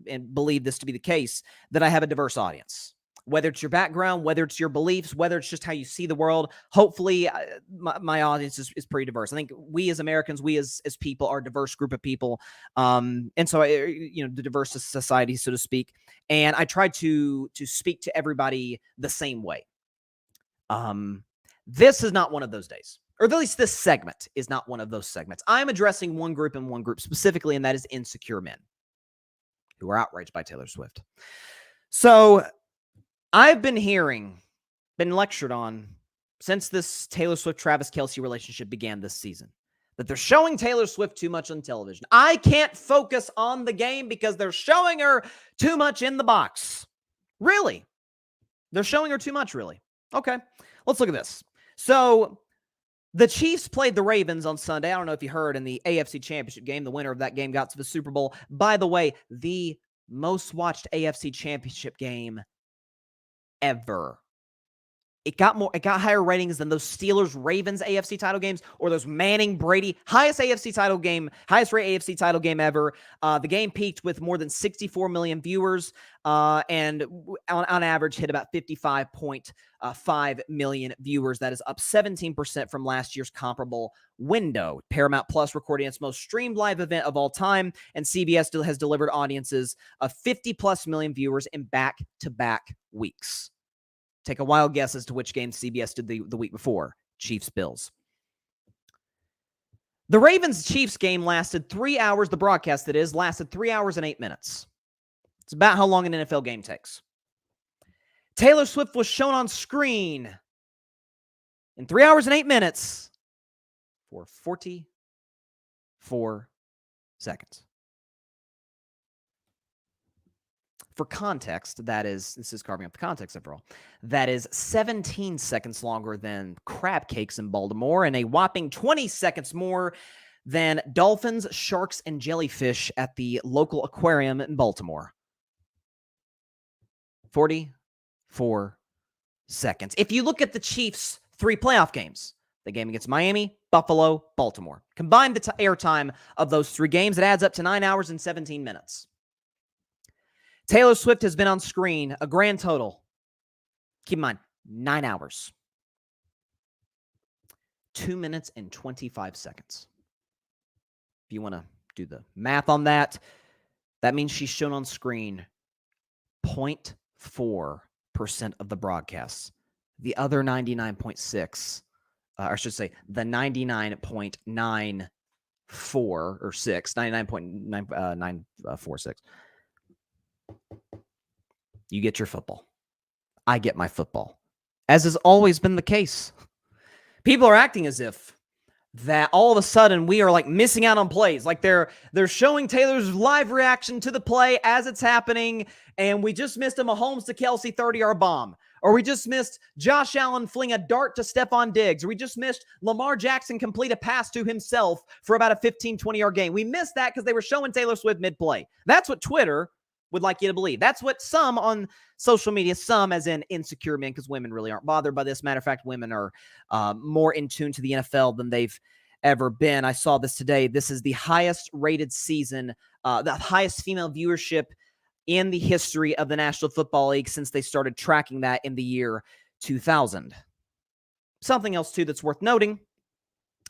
and believe this to be the case, that I have a diverse audience. Whether it's your background, whether it's your beliefs, whether it's just how you see the world, hopefully my audience is pretty diverse. I think we as Americans, we as people are a diverse group of people. And so, the diverse society, so to speak. And I try to speak to everybody the same way. This is not one of those days. or at least this segment is not one of those segments. I'm addressing one group and one group specifically, and that is insecure men who are outraged by Taylor Swift. So I've been lectured on since this Taylor Swift-Travis Kelce relationship began this season, that they're showing Taylor Swift too much on television. I can't focus on the game because they're showing her too much in the box. Really? They're showing her too much, really? Okay, let's look at this. So the Chiefs played the Ravens on Sunday. I don't know if you heard, in the AFC Championship game. The winner of that game got to the Super Bowl. By the way, the most watched AFC Championship game ever. It got higher ratings than those Steelers-Ravens AFC title games, or those Manning-Brady, highest rated AFC title game ever. The game peaked with more than 64 million viewers, and on average hit about 55.5 million viewers. That is up 17% from last year's comparable window. Paramount Plus recording its most streamed live event of all time, and CBS still has delivered audiences of 50+ million viewers in back-to-back weeks. Take a wild guess as to which game CBS did the week before. Chiefs-Bills. The Ravens-Chiefs game lasted 3 hours. The broadcast, that is, lasted 3 hours and 8 minutes. It's about how long an NFL game takes. Taylor Swift was shown on screen in 3 hours and 8 minutes for 44 seconds. For context, this is carving up the context after all, that is 17 seconds longer than crab cakes in Baltimore, and a whopping 20 seconds more than dolphins, sharks, and jellyfish at the local aquarium in Baltimore. 44 seconds. If you look at the Chiefs' 3 playoff games, the game against Miami, Buffalo, Baltimore, combine the airtime of those 3 games, it adds up to 9 hours and 17 minutes. Taylor Swift has been on screen a grand total, keep in mind, 9 hours, 2 minutes and 25 seconds. If you want to do the math on that, that means she's shown on screen 0.4% of the broadcasts. The other 99.6, I should say the 99.94 or 6, 99.946. You get your football. I get my football. As has always been the case. People are acting as if that all of a sudden we are like missing out on plays. Like they're showing Taylor's live reaction to the play as it's happening, and we just missed a Mahomes to Kelce 30-yard bomb. Or we just missed Josh Allen fling a dart to Stephon Diggs. Or we just missed Lamar Jackson complete a pass to himself for about a 15, 20-yard gain. We missed that because they were showing Taylor Swift mid-play. That's what Twitter would like you to believe. That's what some on social media, some as in insecure men, because women really aren't bothered by this. Matter of fact, women are more in tune to the NFL than they've ever been. I saw this today. This is the highest rated season, the highest female viewership in the history of the National Football League since they started tracking that in the year 2000. Something else, too, that's worth noting.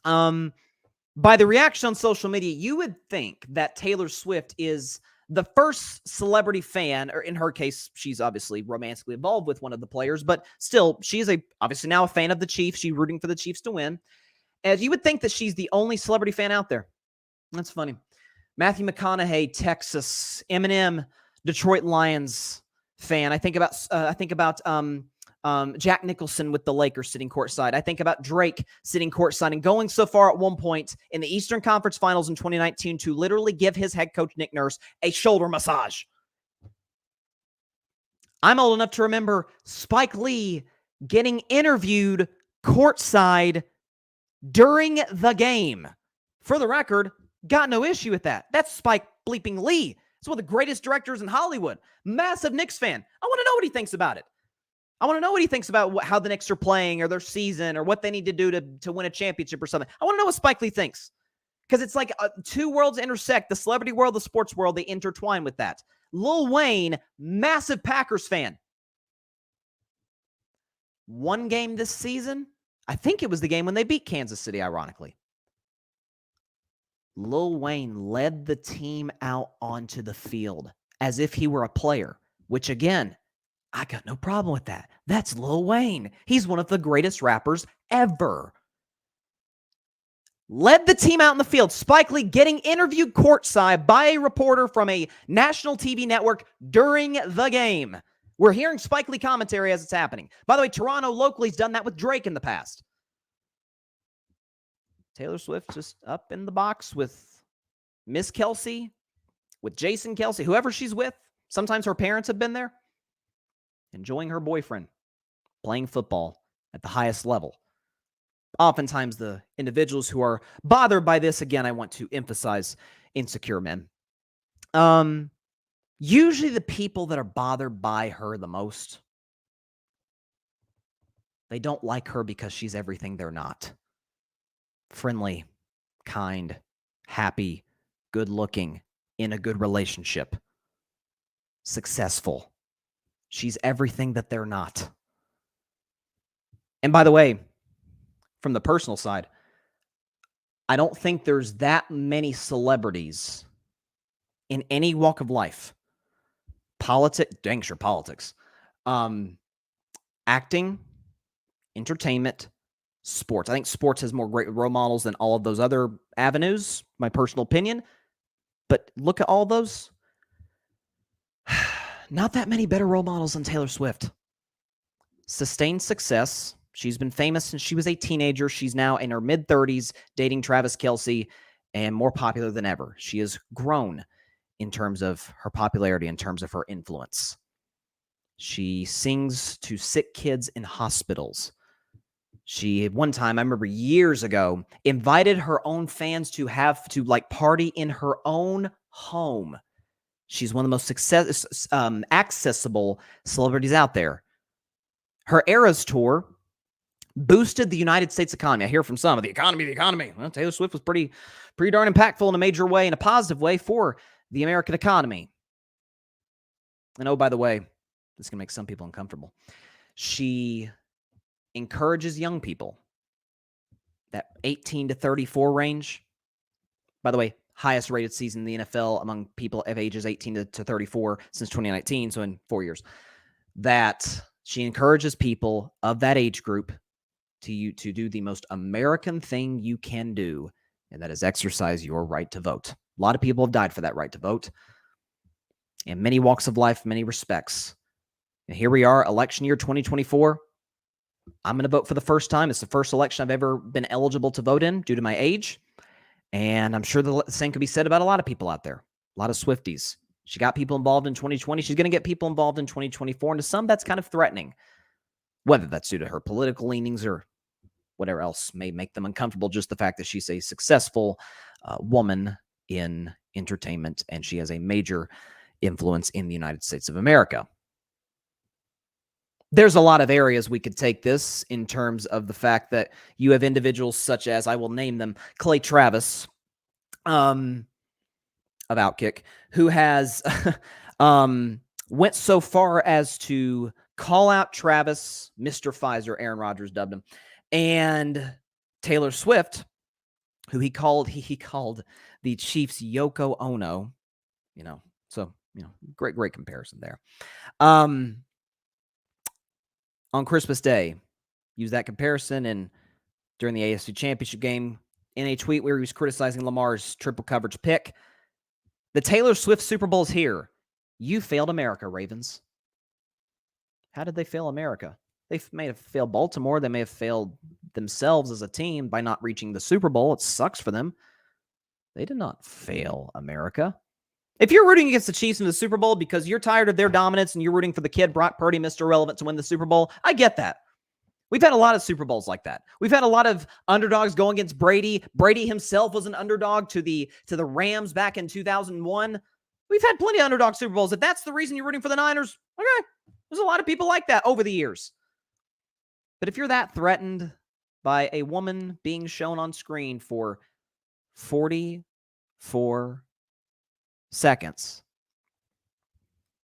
By the reaction on social media, you would think that Taylor Swift is the first celebrity fan, or in her case, she's obviously romantically involved with one of the players, but still, she's obviously now a fan of the Chiefs. She's rooting for the Chiefs to win. And you would think that she's the only celebrity fan out there. That's funny. Matthew McConaughey, Texas. Eminem, Detroit Lions fan. I think about Jack Nicholson with the Lakers sitting courtside. I think about Drake sitting courtside and going so far at one point in the Eastern Conference Finals in 2019 to literally give his head coach, Nick Nurse, a shoulder massage. I'm old enough to remember Spike Lee getting interviewed courtside during the game. For the record, got no issue with that. That's Spike bleeping Lee. He's one of the greatest directors in Hollywood. Massive Knicks fan. I want to know what he thinks about it. I want to know what he thinks about how the Knicks are playing or their season or what they need to do to win a championship or something. I want to know what Spike Lee thinks. Because it's like 2 worlds intersect. The celebrity world, the sports world, they intertwine with that. Lil Wayne, massive Packers fan. One game this season, I think it was the game when they beat Kansas City, ironically. Lil Wayne led the team out onto the field as if he were a player, which again, I got no problem with that. That's Lil Wayne. He's one of the greatest rappers ever. led the team out in the field. Spike Lee getting interviewed courtside by a reporter from a national TV network during the game. We're hearing Spike Lee commentary as it's happening. By the way, Toronto locally's done that with Drake in the past. Taylor Swift just up in the box with Miss Kelsey, with Jason Kelsey, whoever she's with. Sometimes her parents have been there. Enjoying her boyfriend, playing football at the highest level. Oftentimes the individuals who are bothered by this, again, I want to emphasize insecure men. Usually the people that are bothered by her the most, they don't like her because she's everything they're not. Friendly, kind, happy, good-looking, in a good relationship, successful. She's everything that they're not. And by the way, from the personal side, I don't think there's that many celebrities in any walk of life. Politics, acting, entertainment, sports. I think sports has more great role models than all of those other avenues, my personal opinion. But look at all those. Not that many better role models than Taylor Swift. Sustained success. She's been famous since she was a teenager. She's now in her mid-30s, dating Travis Kelce, and more popular than ever. She has grown in terms of her popularity, in terms of her influence. She sings to sick kids in hospitals. She, at one time, I remember years ago, invited her own fans to have to party in her own home. She's one of the most accessible celebrities out there. Her Eras tour boosted the United States economy. I hear from some of the economy. Well, Taylor Swift was pretty darn impactful in a major way, in a positive way for the American economy. And oh, by the way, this is going to make some people uncomfortable. She encourages young people, that 18 to 34 range. By the way, highest rated season in the NFL among people of ages 18 to 34 since 2019, so in 4 years. That she encourages people of that age group to do the most American thing you can do, and that is exercise your right to vote. A lot of people have died for that right to vote in many walks of life, many respects. And here we are, election year 2024. I'm going to vote for the first time. It's the first election I've ever been eligible to vote in due to my age. And I'm sure the same could be said about a lot of people out there, a lot of Swifties. She got people involved in 2020. She's going to get people involved in 2024. And to some, that's kind of threatening, whether that's due to her political leanings or whatever else may make them uncomfortable. Just the fact that she's a successful woman in entertainment, and she has a major influence in the United States of America. There's a lot of areas we could take this in terms of the fact that you have individuals such as, I will name them, Clay Travis of Outkick, who has went so far as to call out Travis, Mr. Pfizer, Aaron Rodgers dubbed him, and Taylor Swift, who he called the Chiefs Yoko Ono, great comparison there. On Christmas Day, use that comparison, and during the NFC Championship Game, in a tweet where he was criticizing Lamar's triple coverage pick, the Taylor Swift Super Bowl is here. You failed America, Ravens. How did they fail America? They may have failed Baltimore. They may have failed themselves as a team by not reaching the Super Bowl. It sucks for them. They did not fail America. If you're rooting against the Chiefs in the Super Bowl because you're tired of their dominance and you're rooting for the kid Brock Purdy, Mr. Irrelevant, to win the Super Bowl, I get that. We've had a lot of Super Bowls like that. We've had a lot of underdogs going against Brady. Brady himself was an underdog to the Rams back in 2001. We've had plenty of underdog Super Bowls. If that's the reason you're rooting for the Niners, okay. There's a lot of people like that over the years. But if you're that threatened by a woman being shown on screen for 44 seconds,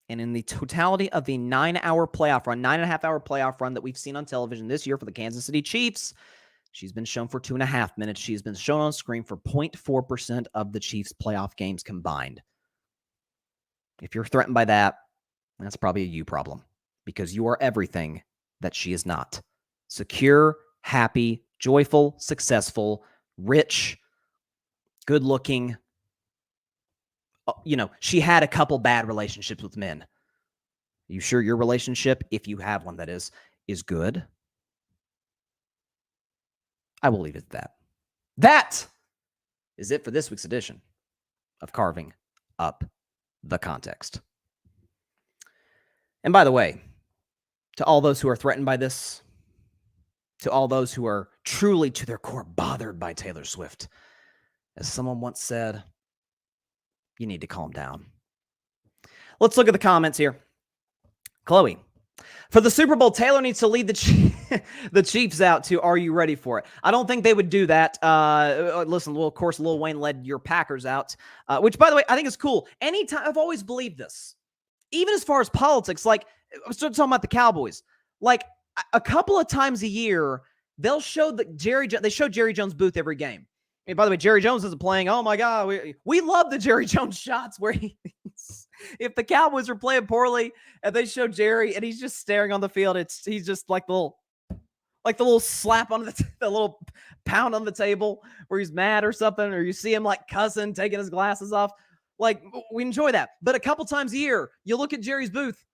and in the totality of the 9-hour playoff run, 9.5-hour playoff run that we've seen on television this year for the Kansas City Chiefs, she's been shown for 2.5 minutes. She's been shown on screen for 0.4% of the Chiefs' playoff games combined. If you're threatened by that, that's probably a you problem, because you are everything that she is not. Secure, happy, joyful, successful, rich, good looking. She had a couple bad relationships with men. You sure your relationship, if you have one that is good? I will leave it at that. That is it for this week's edition of Carving Up the Context. And by the way, to all those who are threatened by this, to all those who are truly to their core bothered by Taylor Swift, as someone once said, you need to calm down. Let's look at the comments here. Chloe, for the Super Bowl, Taylor needs to lead the Chiefs out to Are You Ready For It? I don't think they would do that. Listen, of course, Lil Wayne led your Packers out, which, by the way, I think is cool. Anytime, I've always believed this. Even as far as politics, like, I'm still talking about the Cowboys. Like, a couple of times a year, they'll show they show Jerry Jones' booth every game. And by the way, Jerry Jones isn't playing. Oh my God, we love the Jerry Jones shots where if the Cowboys are playing poorly and they show Jerry and he's just staring on the field, he's just like the little slap on the little pound on the table where he's mad or something, or you see him like cussing, taking his glasses off. Like, we enjoy that. But a couple times a year, you look at Jerry's booth.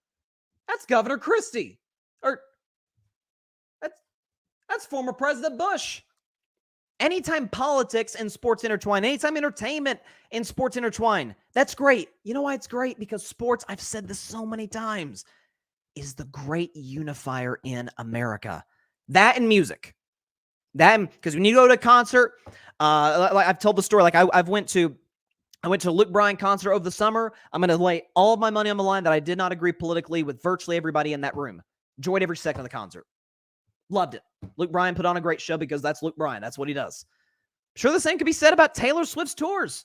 That's Governor Christie, or that's former President Bush. Anytime politics and sports intertwine, anytime entertainment and sports intertwine, that's great. You know why it's great? Because sports, I've said this so many times, is the great unifier in America. That and music. Because when you go to a concert, like I've told the story, like I went to a Luke Bryan concert over the summer. I'm going to lay all of my money on the line that I did not agree politically with virtually everybody in that room. Enjoyed every second of the concert. Loved it. Luke Bryan put on a great show because that's Luke Bryan. That's what he does. I'm sure the same could be said about Taylor Swift's tours.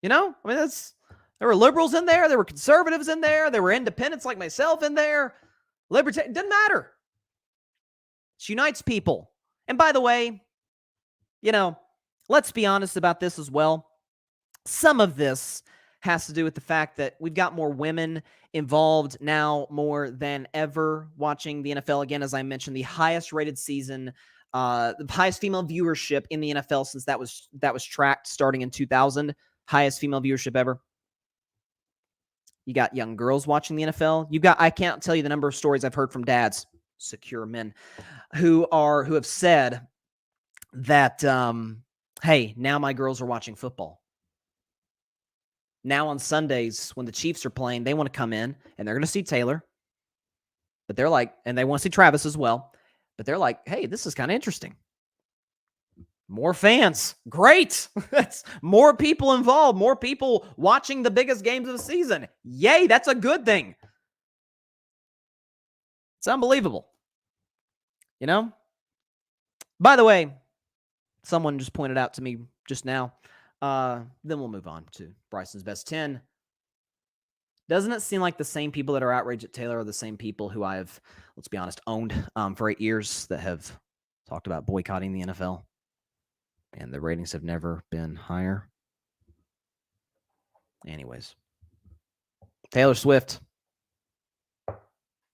I mean, there were liberals in there. There were conservatives in there. There were independents like myself in there. Libertarian, doesn't matter. It unites people. And by the way, let's be honest about this as well. Some of this has to do with the fact that we've got more women involved now more than ever watching the NFL. Again, as I mentioned, the highest rated season, the highest female viewership in the NFL since that was tracked starting in 2000. Highest female viewership ever. You got young girls watching the NFL. I can't tell you the number of stories I've heard from dads, secure men, who have said that, hey, now my girls are watching football. Now on Sundays, when the Chiefs are playing, they want to come in and they're going to see Taylor. But they're like, and they want to see Travis as well. But they're like, hey, this is kind of interesting. More fans. Great. That's more people involved. More people watching the biggest games of the season. Yay, that's a good thing. It's unbelievable. By the way, someone just pointed out to me just now. Then we'll move on to Bryson's best 10. Doesn't it seem like the same people that are outraged at Taylor are the same people who I've, let's be honest, owned for 8 years that have talked about boycotting the NFL? And the ratings have never been higher. Anyways, Taylor Swift,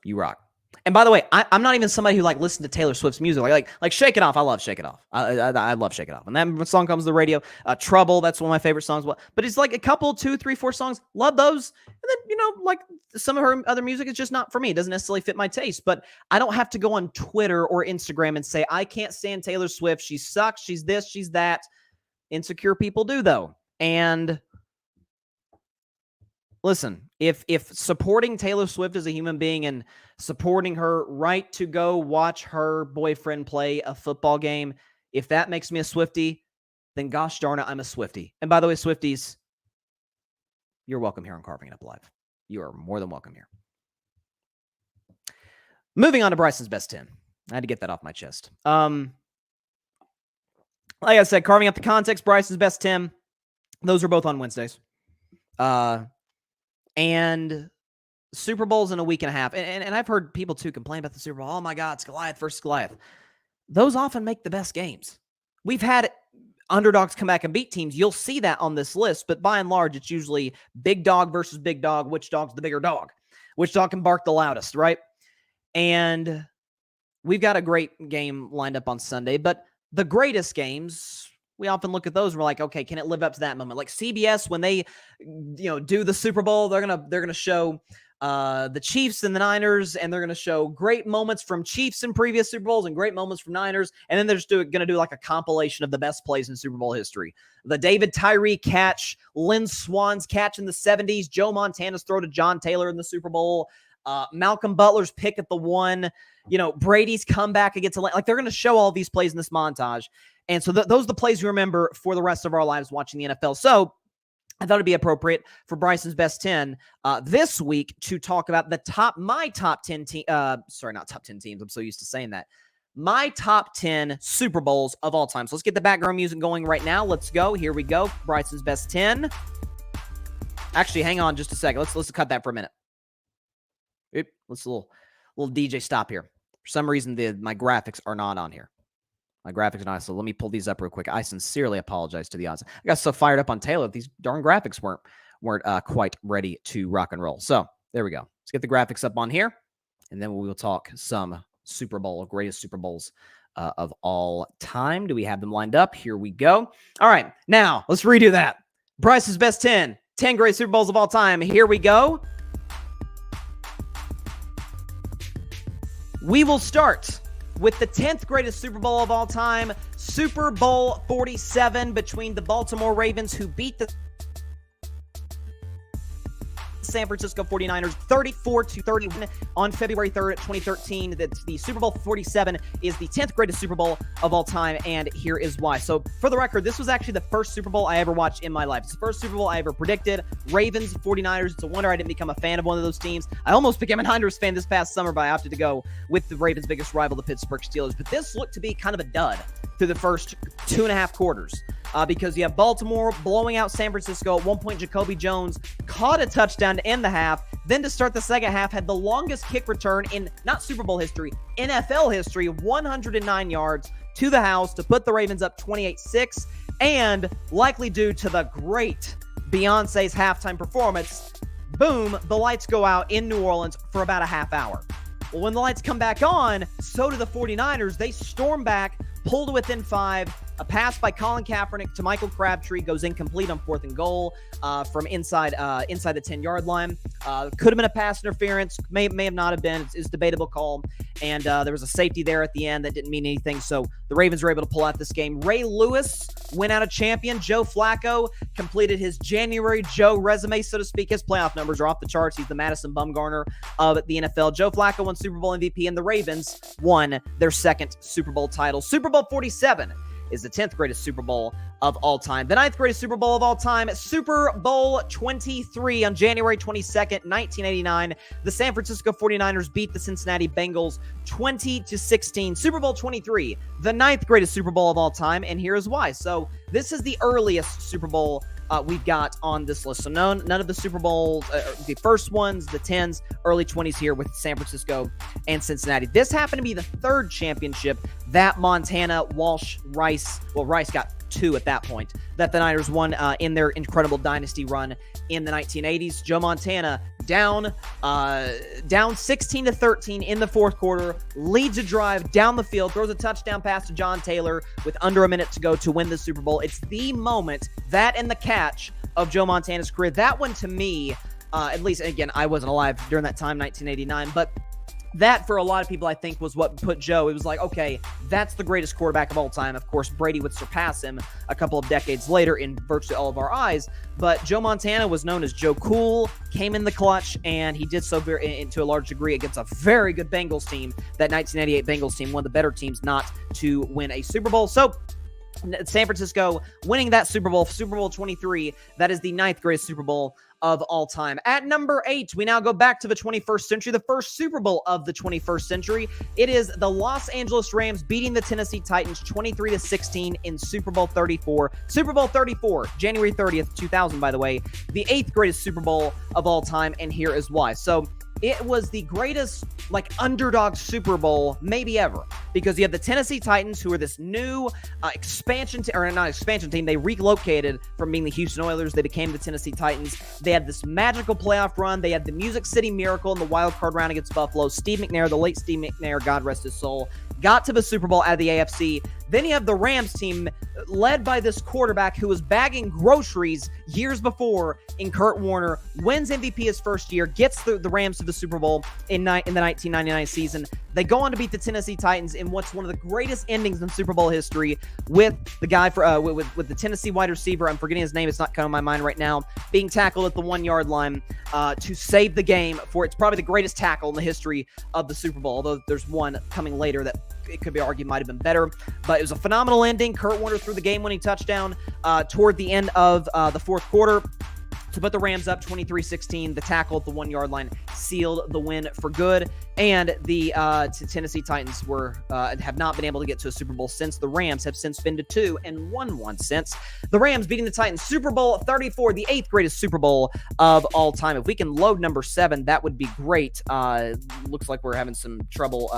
you rock. And by the way, I'm not even somebody who listens to Taylor Swift's music. Like Shake It Off. I love Shake It Off. I love Shake It Off. And that song comes to the radio. Trouble, that's one of my favorite songs. But it's like a couple, 2, 3, 4 songs. Love those. And then, some of her other music is just not for me. It doesn't necessarily fit my taste. But I don't have to go on Twitter or Instagram and say, I can't stand Taylor Swift. She sucks. She's this, she's that. Insecure people do, though. And listen, if supporting Taylor Swift as a human being and supporting her right to go watch her boyfriend play a football game, if that makes me a Swiftie, then gosh darn it, I'm a Swiftie. And by the way, Swifties, you're welcome here on Carving It Up Live. You are more than welcome here. Moving on to Bryson's best 10. I had to get that off my chest. Like I said, Carving Up the Context, Bryson's best 10. Those are both on Wednesdays. And Super Bowl's in a week and a half. And I've heard people, too, complain about the Super Bowl. Oh, my God, it's Goliath versus Goliath. Those often make the best games. We've had underdogs come back and beat teams. You'll see that on this list. But by and large, it's usually big dog versus big dog. Which dog's the bigger dog? Which dog can bark the loudest, right? And we've got a great game lined up on Sunday. But the greatest games, we often look at those and we're like, okay, can it live up to that moment? Like CBS, when they, do the Super Bowl, they're gonna show the Chiefs and the Niners, and they're gonna show great moments from Chiefs in previous Super Bowls and great moments from Niners, and then they're just gonna do like a compilation of the best plays in Super Bowl history. The David Tyree catch, Lynn Swan's catch in the 70s, Joe Montana's throw to John Taylor in the Super Bowl, Malcolm Butler's pick at the 1, Brady's comeback against like they're gonna show all these plays in this montage. And so those are the plays we remember for the rest of our lives watching the NFL. So I thought it'd be appropriate for Bryson's Best 10 this week to talk about my top 10 teams. Sorry, not top 10 teams. I'm so used to saying that. My top 10 Super Bowls of all time. So let's get the background music going right now. Let's go. Here we go. Bryson's Best 10. Actually, hang on just a second. Let's cut that for a minute. Let's a little DJ stop here. For some reason, my graphics are not on here. My graphics are not, so let me pull these up real quick. I sincerely apologize to the audience. I got so fired up on Taylor. These darn graphics weren't quite ready to rock and roll. So there we go. Let's get the graphics up on here, and then we will talk some Super Bowl, greatest Super Bowls of all time. Do we have them lined up? Here we go. All right, now let's redo that. Bryce's Best 10 great Super Bowls of all time. Here we go. We will start with the 10th greatest Super Bowl of all time, Super Bowl 47 between the Baltimore Ravens, who beat the San Francisco 49ers 34-31 on February 3rd, 2013. The Super Bowl 47 is the 10th greatest Super Bowl of all time, and here is why. So, for the record, this was actually the first Super Bowl I ever watched in my life. It's the first Super Bowl I ever predicted. Ravens, 49ers. It's a wonder I didn't become a fan of one of those teams. I almost became a Niners fan this past summer, but I opted to go with the Ravens' biggest rival, the Pittsburgh Steelers. But this looked to be kind of a dud through the first 2.5 quarters. Because you have Baltimore blowing out San Francisco. At one point, Jacoby Jones caught a touchdown to end the half. Then to start the second half, had the longest kick return in not Super Bowl history, NFL history, 109 yards to the house to put the Ravens up 28-6. And likely due to the great Beyonce's halftime performance, boom, the lights go out in New Orleans for about a half hour. Well, when the lights come back on, so do the 49ers. They storm back, pull to within 5. A pass by Colin Kaepernick to Michael Crabtree goes incomplete on 4th and goal from inside the 10-yard line. Could have been a pass interference. May have not have been. It's a debatable call. And there was a safety there at the end that didn't mean anything. So the Ravens were able to pull out this game. Ray Lewis went out a champion. Joe Flacco completed his January Joe resume, so to speak. His playoff numbers are off the charts. He's the Madison Bumgarner of the NFL. Joe Flacco won Super Bowl MVP, and the Ravens won their second Super Bowl title. Super Bowl 47 is the 10th greatest Super Bowl of all time. The 9th greatest Super Bowl of all time, Super Bowl 23 on January 22nd, 1989. The San Francisco 49ers beat the Cincinnati Bengals 20-16. Super Bowl 23, the 9th greatest Super Bowl of all time, and here is why. So this is the earliest Super Bowl we've got on this list. So none of the Super Bowls, the first ones, the 10s, early 20s here with San Francisco and Cincinnati. This happened to be the third championship that Montana, Walsh, Rice got 2 at that point, that the Niners won in their incredible dynasty run in the 1980s. Joe Montana down 16-13 in the fourth quarter, leads a drive down the field, throws a touchdown pass to John Taylor with under a minute to go to win the Super Bowl. It's the moment, that and the catch, of Joe Montana's career. That one to me, at least, again, I wasn't alive during that time, 1989, but that, for a lot of people, I think, was what put Joe. It was like, okay, that's the greatest quarterback of all time. Of course, Brady would surpass him a couple of decades later in virtually all of our eyes. But Joe Montana was known as Joe Cool, came in the clutch, and he did so to a large degree against a very good Bengals team. That 1998 Bengals team, one of the better teams not to win a Super Bowl. So San Francisco winning that Super Bowl, Super Bowl 23, that is the 9th greatest Super Bowl of all time. At number 8, we now go back to the 21st century, the first Super Bowl of the 21st century. It is the Los Angeles Rams beating the Tennessee Titans 23-16 in Super Bowl 34. Super Bowl 34, January 30th, 2000, by the way, the 8th greatest Super Bowl of all time, and here is why. So it was the greatest, underdog Super Bowl maybe ever, because you have the Tennessee Titans, who are this new expansion team. They relocated from being the Houston Oilers. They became the Tennessee Titans. They had this magical playoff run. They had the Music City Miracle in the wild card round against Buffalo. Steve McNair, the late Steve McNair, God rest his soul, got to the Super Bowl out of the AFC. Then you have the Rams team led by this quarterback who was bagging groceries years before in Kurt Warner, wins MVP his first year, gets the Rams to the Super Bowl in the 1999 season. They go on to beat the Tennessee Titans in what's one of the greatest endings in Super Bowl history, with the guy with the Tennessee wide receiver, I'm forgetting his name, it's not coming to my mind right now, being tackled at the 1-yard line to save the game for it's probably the greatest tackle in the history of the Super Bowl, although there's one coming later that it could be argued might have been better. But it was a phenomenal ending. Kurt Warner threw the game-winning touchdown toward the end of the fourth quarter to put the Rams up 23-16. The tackle at the 1-yard line sealed the win for good. And the Tennessee Titans have not been able to get to a Super Bowl since. The Rams have since been to 2 and won one since. The Rams beating the Titans. Super Bowl 34, the 8th greatest Super Bowl of all time. If we can load number 7, that would be great. Looks like we're having some trouble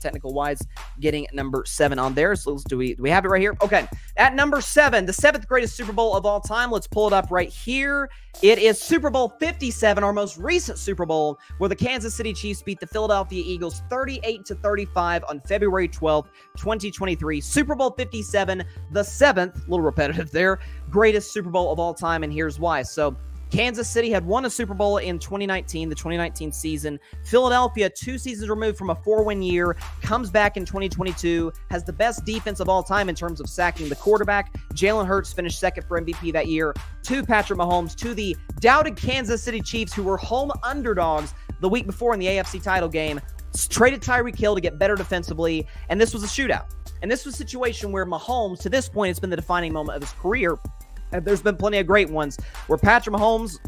technical-wise getting number 7 on there. So do we have it right here? Okay. At number 7, the 7th greatest Super Bowl of all time. Let's pull it up right here. It is Super Bowl 57, our most recent Super Bowl, where the Kansas City Chiefs beat the Philadelphia Eagles 38-35 on February 12th, 2023. Super Bowl 57, the 7th, a little repetitive there, greatest Super Bowl of all time, and here's why. So Kansas City had won a Super Bowl in 2019, the 2019 season. Philadelphia, 2 seasons removed from a 4-win year, comes back in 2022, has the best defense of all time in terms of sacking the quarterback. Jalen Hurts finished second for MVP that year to Patrick Mahomes, to the doubted Kansas City Chiefs, who were home underdogs the week before in the AFC title game, traded Tyreek Hill to get better defensively, and this was a shootout. And this was a situation where Mahomes, to this point, it's been the defining moment of his career. There's been plenty of great ones where Patrick Mahomes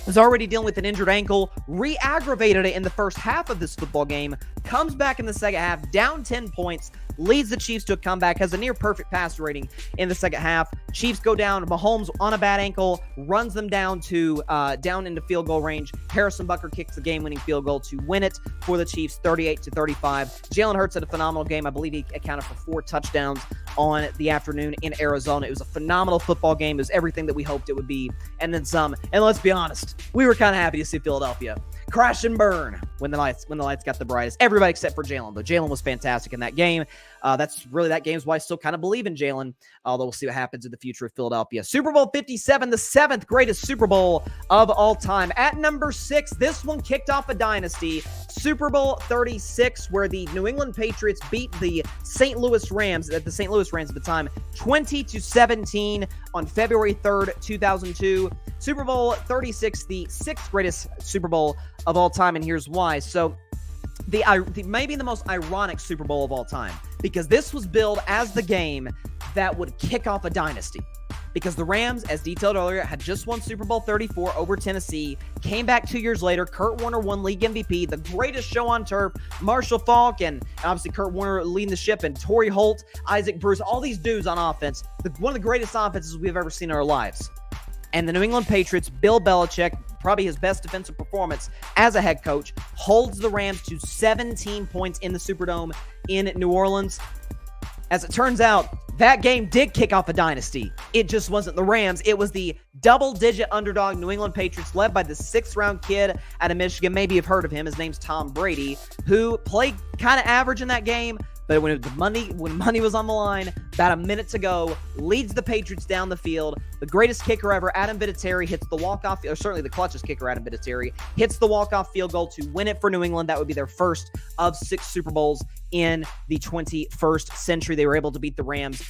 was already dealing with an injured ankle, re-aggravated it in the first half of this football game, comes back in the second half, down 10 points, leads the Chiefs to a comeback, has a near-perfect passer rating in the second half. Chiefs go down, Mahomes on a bad ankle, runs them down into field goal range. Harrison Butker kicks the game-winning field goal to win it for the Chiefs, 38-35. Jalen Hurts had a phenomenal game. I believe he accounted for 4 touchdowns on the afternoon in Arizona. It was a phenomenal football game. It was everything that we hoped it would be, and then some. And let's be honest, we were kind of happy to see Philadelphia crash and burn when the lights got the brightest. Everybody except for Jalen, though. Jalen was fantastic in that game. That game's why I still kind of believe in Jalen, although we'll see what happens in the future of Philadelphia. Super Bowl 57, the 7th greatest Super Bowl of all time. At number 6, this one kicked off a dynasty. Super Bowl 36, where the New England Patriots beat the St. Louis Rams at the time, 20-17 on February 3rd, 2002. Super Bowl 36, the 6th greatest Super Bowl of all time, and here's why. So maybe the most ironic Super Bowl of all time, because this was billed as the game that would kick off a dynasty. Because the Rams, as detailed earlier, had just won Super Bowl 34 over Tennessee, came back 2 years later. Kurt Warner won league MVP, the greatest show on turf. Marshall Faulk and obviously Kurt Warner leading the ship, and Torrey Holt, Isaac Bruce, all these dudes on offense. One of the greatest offenses we've ever seen in our lives. And the New England Patriots, Bill Belichick, probably his best defensive performance as a head coach, holds the Rams to 17 points in the Superdome in New Orleans. As it turns out, that game did kick off a dynasty. It just wasn't the Rams. It was the double-digit underdog New England Patriots, led by the 6th-round kid out of Michigan. Maybe you've heard of him. His name's Tom Brady, who played kind of average in that game. But when money was on the line, about a minute to go, leads the Patriots down the field. The greatest kicker ever, Adam Vinatieri, hits the walk-off, or certainly the clutchest kicker, Adam Vinatieri, hits the walk-off field goal to win it for New England. That would be their first of 6 Super Bowls in the 21st century. They were able to beat the Rams,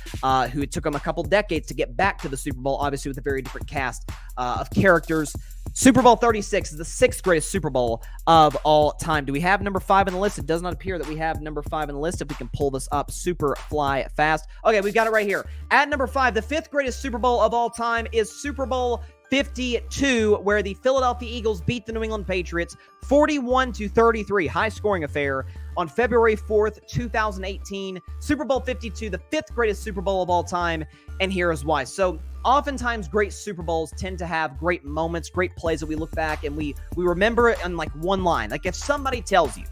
who it took them a couple decades to get back to the Super Bowl, obviously with a very different cast of characters. Super Bowl 36 is the 6th greatest Super Bowl of all time. Do we have number 5 on the list? It does not appear that we have number 5 on the list. If we can pull this up super fly fast. Okay, we've got it right here. At number 5, the 5th greatest Super Bowl of all time is Super Bowl 52, where the Philadelphia Eagles beat the New England Patriots 41-33, high-scoring affair, on February 4th, 2018. Super Bowl 52, the 5th greatest Super Bowl of all time, and here is why. So, oftentimes great Super Bowls tend to have great moments, great plays that we look back and we remember it in like one line. Like if somebody tells you,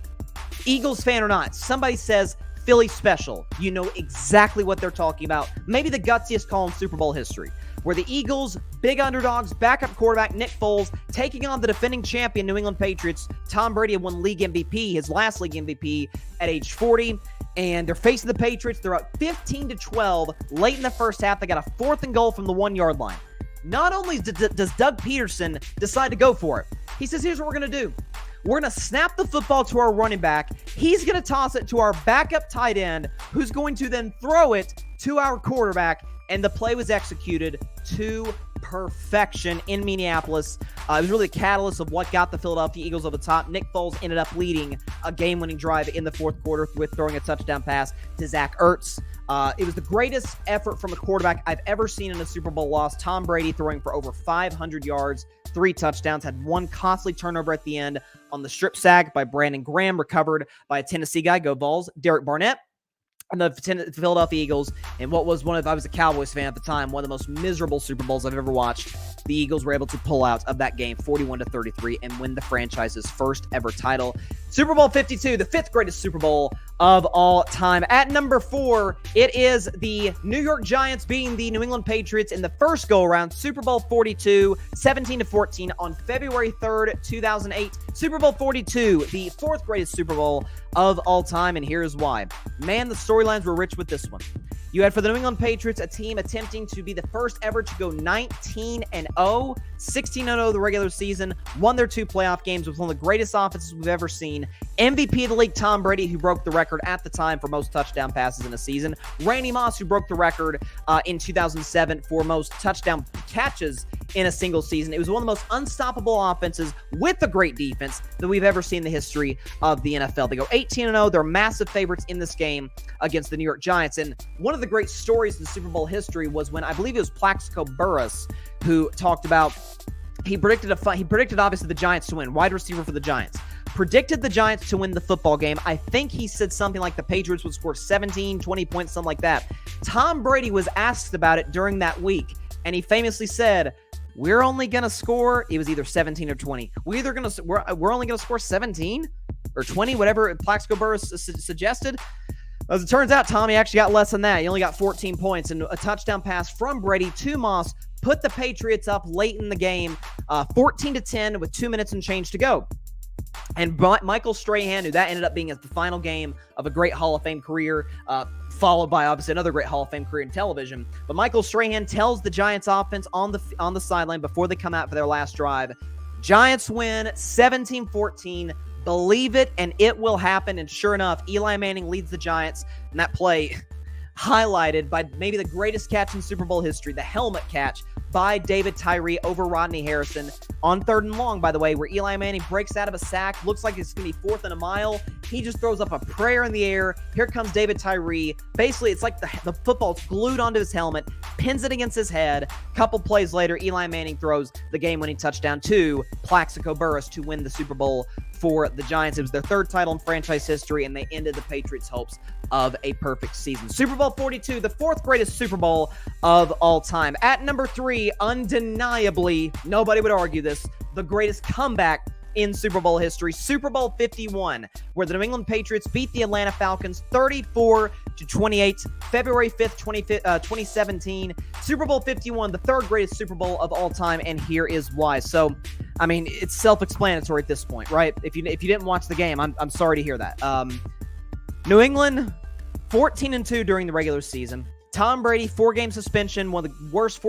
Eagles fan or not, somebody says Philly special, you know exactly what they're talking about. Maybe the gutsiest call in Super Bowl history, where the Eagles, big underdogs, backup quarterback Nick Foles, taking on the defending champion New England Patriots. Tom Brady had won league MVP, his last league MVP, at age 40. and they're facing the Patriots. They're up 15-12 late in the first half. They got a 4th and goal from the 1-yard line. Not only does Doug Peterson decide to go for it, he says, here's what we're going to do. We're going to snap the football to our running back. He's going to toss it to our backup tight end, who's going to then throw it to our quarterback. And the play was executed to perfection in Minneapolis. It was really a catalyst of what got the Philadelphia Eagles over the top. Nick Foles ended up leading a game-winning drive in the 4th quarter with throwing a touchdown pass to Zach Ertz. It was the greatest effort from a quarterback I've ever seen in a Super Bowl loss. Tom Brady throwing for over 500 yards, 3 touchdowns, had 1 costly turnover at the end on the strip sack by Brandon Graham, recovered by a Tennessee guy, go Vols, Derek Barnett. And the Philadelphia Eagles, and what was I was a Cowboys fan at the time, one of the most miserable Super Bowls I've ever watched. The Eagles were able to pull out of that game 41-33 and win the franchise's first ever title. Super Bowl 52, the 5th greatest Super Bowl of all time. At number 4, it is the New York Giants beating the New England Patriots in the first go-around, Super Bowl 42, 17-14 on February 3rd, 2008. Super Bowl 42, the 4th greatest Super Bowl of all time, and here's why. Man, the storylines were rich with this one. You had for the New England Patriots a team attempting to be the first ever to go 19-0, 16-0 the regular season, won their 2 playoff games with one of the greatest offenses we've ever seen. MVP of the league, Tom Brady, who broke the record at the time for most touchdown passes in a season. Randy Moss, who broke the record in 2007 for most touchdown catches in a single season. It was one of the most unstoppable offenses with a great defense that we've ever seen in the history of the NFL. They go 18-0. They're massive favorites in this game against the New York Giants. And one of the great stories in Super Bowl history was when I believe it was Plaxico Burress who talked about, he predicted obviously the Giants to win, wide receiver for the Giants. Predicted the Giants to win the football game. I think he said something like the Patriots would score 17, 20 points, something like that. Tom Brady was asked about it during that week, and he famously said, we're only going to score, it was either 17 or 20. We're only going to score 17 or 20, whatever Plaxico Burress suggested. As it turns out, Tommy actually got less than that. He only got 14 points, and a touchdown pass from Brady to Moss put the Patriots up late in the game, 14-10 with 2 minutes and change to go. And Michael Strahan, who that ended up being the final game of a great Hall of Fame career, followed by obviously another great Hall of Fame career in television. But Michael Strahan tells the Giants offense on the sideline before they come out for their last drive, Giants win 17-14. Believe it, and it will happen. And sure enough, Eli Manning leads the Giants. And that play highlighted by maybe the greatest catch in Super Bowl history, the helmet catch by David Tyree over Rodney Harrison on 3rd and long, by the way, where Eli Manning breaks out of a sack. Looks like it's going to be 4th and a mile. He just throws up a prayer in the air. Here comes David Tyree. Basically, it's like the football's glued onto his helmet, pins it against his head. Couple plays later, Eli Manning throws the game-winning touchdown to Plaxico Burress to win the Super Bowl for the Giants. It was their 3rd title in franchise history, and they ended the Patriots' hopes of a perfect season. Super Bowl 42, the 4th greatest Super Bowl of all time. At number 3, undeniably, nobody would argue this, the greatest comeback in Super Bowl history, Super Bowl 51, where the New England Patriots beat the Atlanta Falcons 34-28, February 5th, 2017. Super Bowl 51, the 3rd greatest Super Bowl of all time, and here is why. So, I mean, it's self-explanatory at this point, right? If you didn't watch the game, I'm sorry to hear that. New England, 14-2 during the regular season. Tom Brady, 4-game suspension, one of the worst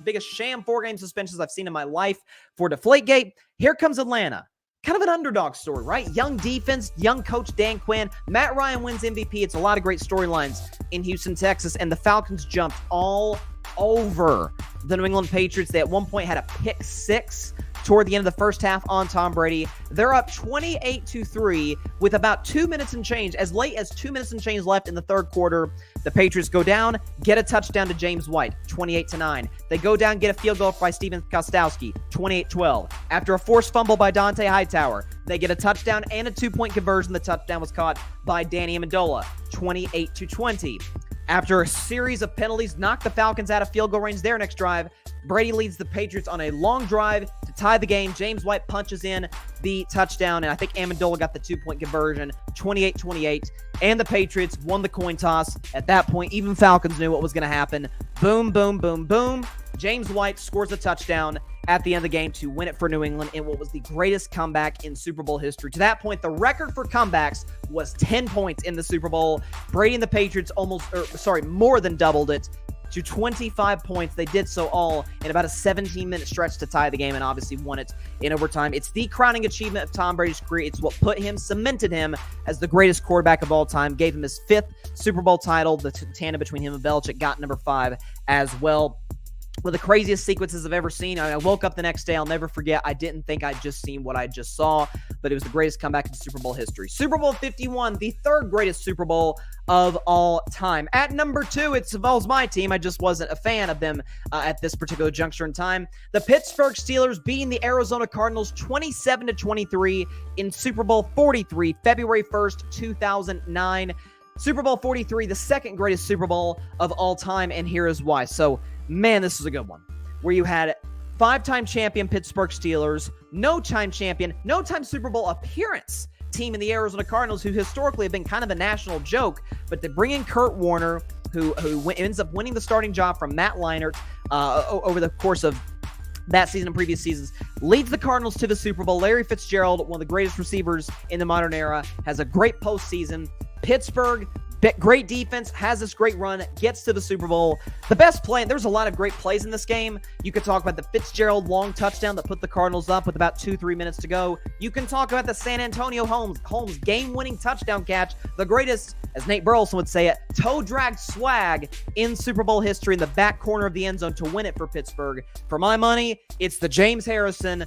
biggest sham 4-game suspensions I've seen in my life for Deflategate. Here comes Atlanta. Kind of an underdog story, right? Young defense, young coach Dan Quinn. Matt Ryan wins MVP. It's a lot of great storylines in Houston, Texas, and the Falcons jumped all over the New England Patriots. They at one point had a pick 6 toward the end of the first half on Tom Brady. They're up 28-3 with about 2 minutes and change. As late as 2 minutes and change left in the 3rd quarter, the Patriots go down, get a touchdown to James White, 28-9. They go down, get a field goal by Steven Kostowski, 28-12. After a forced fumble by Dante Hightower, they get a touchdown and a 2-point conversion. The touchdown was caught by Danny Amendola, 28-20. After a series of penalties knocked the Falcons out of field goal range their next drive, Brady leads the Patriots on a long drive to tie the game. James White punches in the touchdown, and I think Amendola got the 2-point conversion, 28-28, and the Patriots won the coin toss. At that point, even Falcons knew what was going to happen. Boom, boom, boom, boom. James White scores a touchdown at the end of the game to win it for New England in what was the greatest comeback in Super Bowl history. To that point, the record for comebacks was 10 points in the Super Bowl. Brady and the Patriots more than doubled it to 25 points. They did so all in about a 17-minute stretch to tie the game and obviously won it in overtime. It's the crowning achievement of Tom Brady's career. It's what cemented him as the greatest quarterback of all time, gave him his 5th Super Bowl title. The tandem between him and Belichick got number 5 as well. One of the craziest sequences I've ever seen. I woke up the next day. I'll never forget. I didn't think I'd just seen what I just saw, but it was the greatest comeback in Super Bowl history. Super Bowl 51, the 3rd greatest Super Bowl of all time. At number 2, it involves my team. I just wasn't a fan of them at this particular juncture in time. The Pittsburgh Steelers beating the Arizona Cardinals 27-23 in Super Bowl 43, February 1st, 2009. Super Bowl 43, the 2nd greatest Super Bowl of all time, and here is why. So, man, this is a good one. Where you had 5-time champion Pittsburgh Steelers, no-time champion, no-time Super Bowl appearance team in the Arizona Cardinals, who historically have been kind of a national joke, but to bring in Kurt Warner, who ends up winning the starting job from Matt Leinart over the course of that season and previous seasons, leads the Cardinals to the Super Bowl. Larry Fitzgerald, one of the greatest receivers in the modern era, has a great postseason. Pittsburgh, great defense, has this great run, gets to the Super Bowl. The best play, there's a lot of great plays in this game. You could talk about the Fitzgerald long touchdown that put the Cardinals up with about 2-3 minutes to go. You can talk about the San Antonio Holmes game-winning touchdown catch, the greatest, as Nate Burleson would say it, toe-drag swag in Super Bowl history in the back corner of the end zone to win it for Pittsburgh. For my money, it's the James Harrison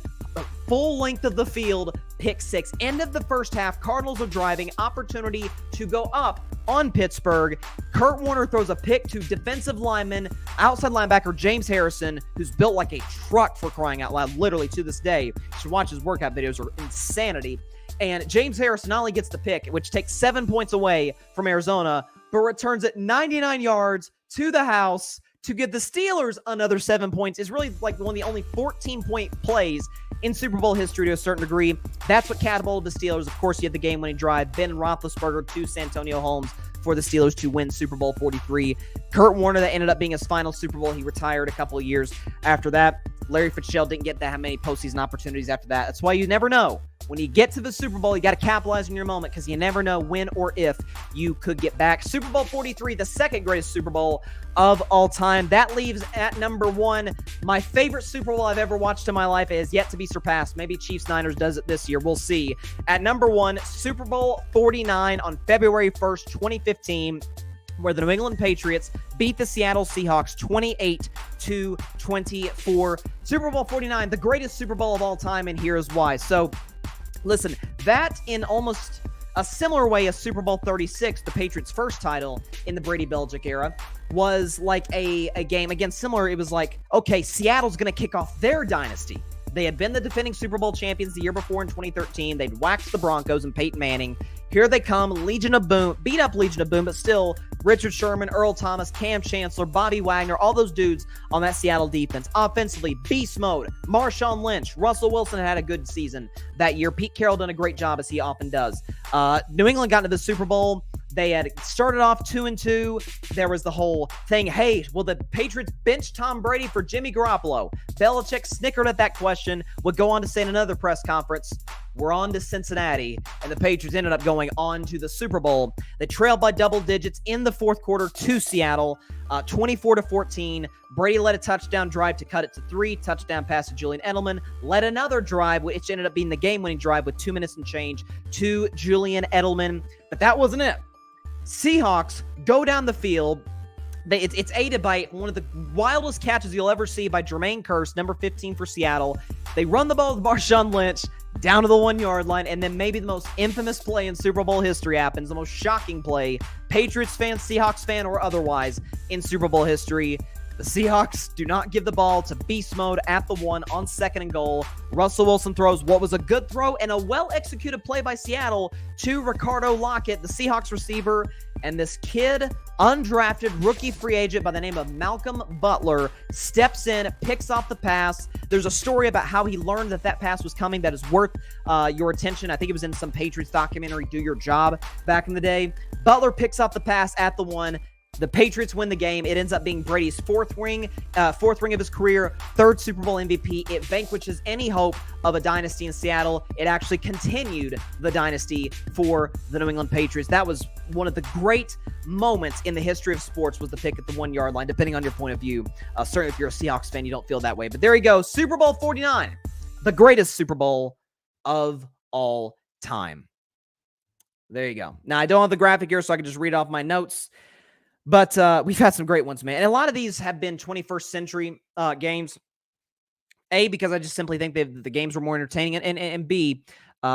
full length of the field, pick 6. End of the first half, Cardinals are driving, opportunity to go up on Pittsburgh. Kurt Warner throws a pick to defensive lineman, outside linebacker James Harrison, who's built like a truck, for crying out loud, literally to this day. You should watch his workout videos, are insanity. And James Harrison not only gets the pick, which takes 7 points away from Arizona, but returns it 99 yards to the house to give the Steelers another 7 points. Is really like one of the only 14-point plays in Super Bowl history to a certain degree. That's what catapulted the Steelers. Of course, you had the game-winning drive, Ben Roethlisberger to Santonio Holmes for the Steelers to win Super Bowl 43. Kurt Warner, that ended up being his final Super Bowl. He retired a couple of years after that. Larry Fitzgerald didn't get that many postseason opportunities after that. That's why you never know. When you get to the Super Bowl, you got to capitalize on your moment because you never know when or if you could get back. Super Bowl 43, the 2nd greatest Super Bowl of all time. That leaves at number 1, my favorite Super Bowl I've ever watched in my life. It has yet to be surpassed. Maybe Chiefs-Niners does it this year. We'll see. At number 1, Super Bowl 49 on February 1st, 2015, where the New England Patriots beat the Seattle Seahawks 28-24. Super Bowl 49, the greatest Super Bowl of all time, and here is why. So, listen, that in almost a similar way as Super Bowl 36, the Patriots' first title in the Brady-Belichick era, was like a game, again, similar. It was like, okay, Seattle's going to kick off their dynasty. They had been the defending Super Bowl champions the year before in 2013. They'd waxed the Broncos and Peyton Manning. Here they come, Legion of Boom, beat up Legion of Boom, but still, Richard Sherman, Earl Thomas, Cam Chancellor, Bobby Wagner, all those dudes on that Seattle defense. Offensively, beast mode, Marshawn Lynch, Russell Wilson had a good season that year. Pete Carroll done a great job, as he often does. New England got into the Super Bowl. They had started off 2-2. There was the whole thing, hey, will the Patriots bench Tom Brady for Jimmy Garoppolo? Belichick snickered at that question, would go on to say in another press conference, we're on to Cincinnati, and the Patriots ended up going on to the Super Bowl. They trailed by double digits in the fourth quarter to Seattle, 24-14. Brady led a touchdown drive to cut it to 3. Touchdown pass to Julian Edelman. Led another drive, which ended up being the game-winning drive with 2 minutes and change to Julian Edelman. But that wasn't it. Seahawks go down the field. It's aided by one of the wildest catches you'll ever see by Jermaine Kearse, number 15 for Seattle. They run the ball with Marshawn Lynch down to the 1-yard line, and then maybe the most infamous play in Super Bowl history happens, the most shocking play, Patriots fan, Seahawks fan, or otherwise, in Super Bowl history. The Seahawks do not give the ball to beast mode at the 1 on 2nd and goal. Russell Wilson throws what was a good throw and a well-executed play by Seattle to Ricardo Lockett, the Seahawks receiver, and this kid, undrafted rookie free agent by the name of Malcolm Butler, steps in, picks off the pass. There's a story about how he learned that pass was coming that is worth your attention. I think it was in some Patriots documentary, Do Your Job, back in the day. Butler picks off the pass at the 1, The Patriots win the game. It ends up being Brady's fourth ring of his career, third Super Bowl MVP. It vanquishes any hope of a dynasty in Seattle. It actually continued the dynasty for the New England Patriots. That was one of the great moments in the history of sports, was the pick at the 1-yard line, depending on your point of view. Certainly if you're a Seahawks fan, you don't feel that way. But there you go. Super Bowl 49, the greatest Super Bowl of all time. There you go. Now, I don't have the graphic here, so I can just read off my notes. But we've had some great ones, man. And a lot of these have been 21st century games. A, because I just simply think the games were more entertaining. And B,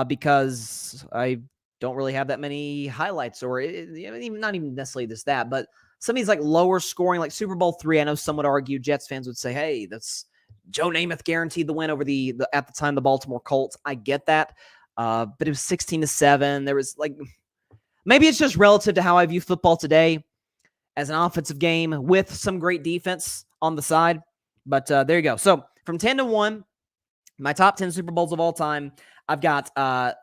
because I don't really have that many highlights, or not even necessarily that. But some of these like lower scoring, like Super Bowl III, I know some would argue, Jets fans would say, hey, that's Joe Namath guaranteed the win over the at the time, the Baltimore Colts. I get that. But it was 16-7. There was like, maybe it's just relative to how I view football today, as an offensive game with some great defense on the side. But there you go. So from 10-1, my top 10 Super Bowls of all time, I've got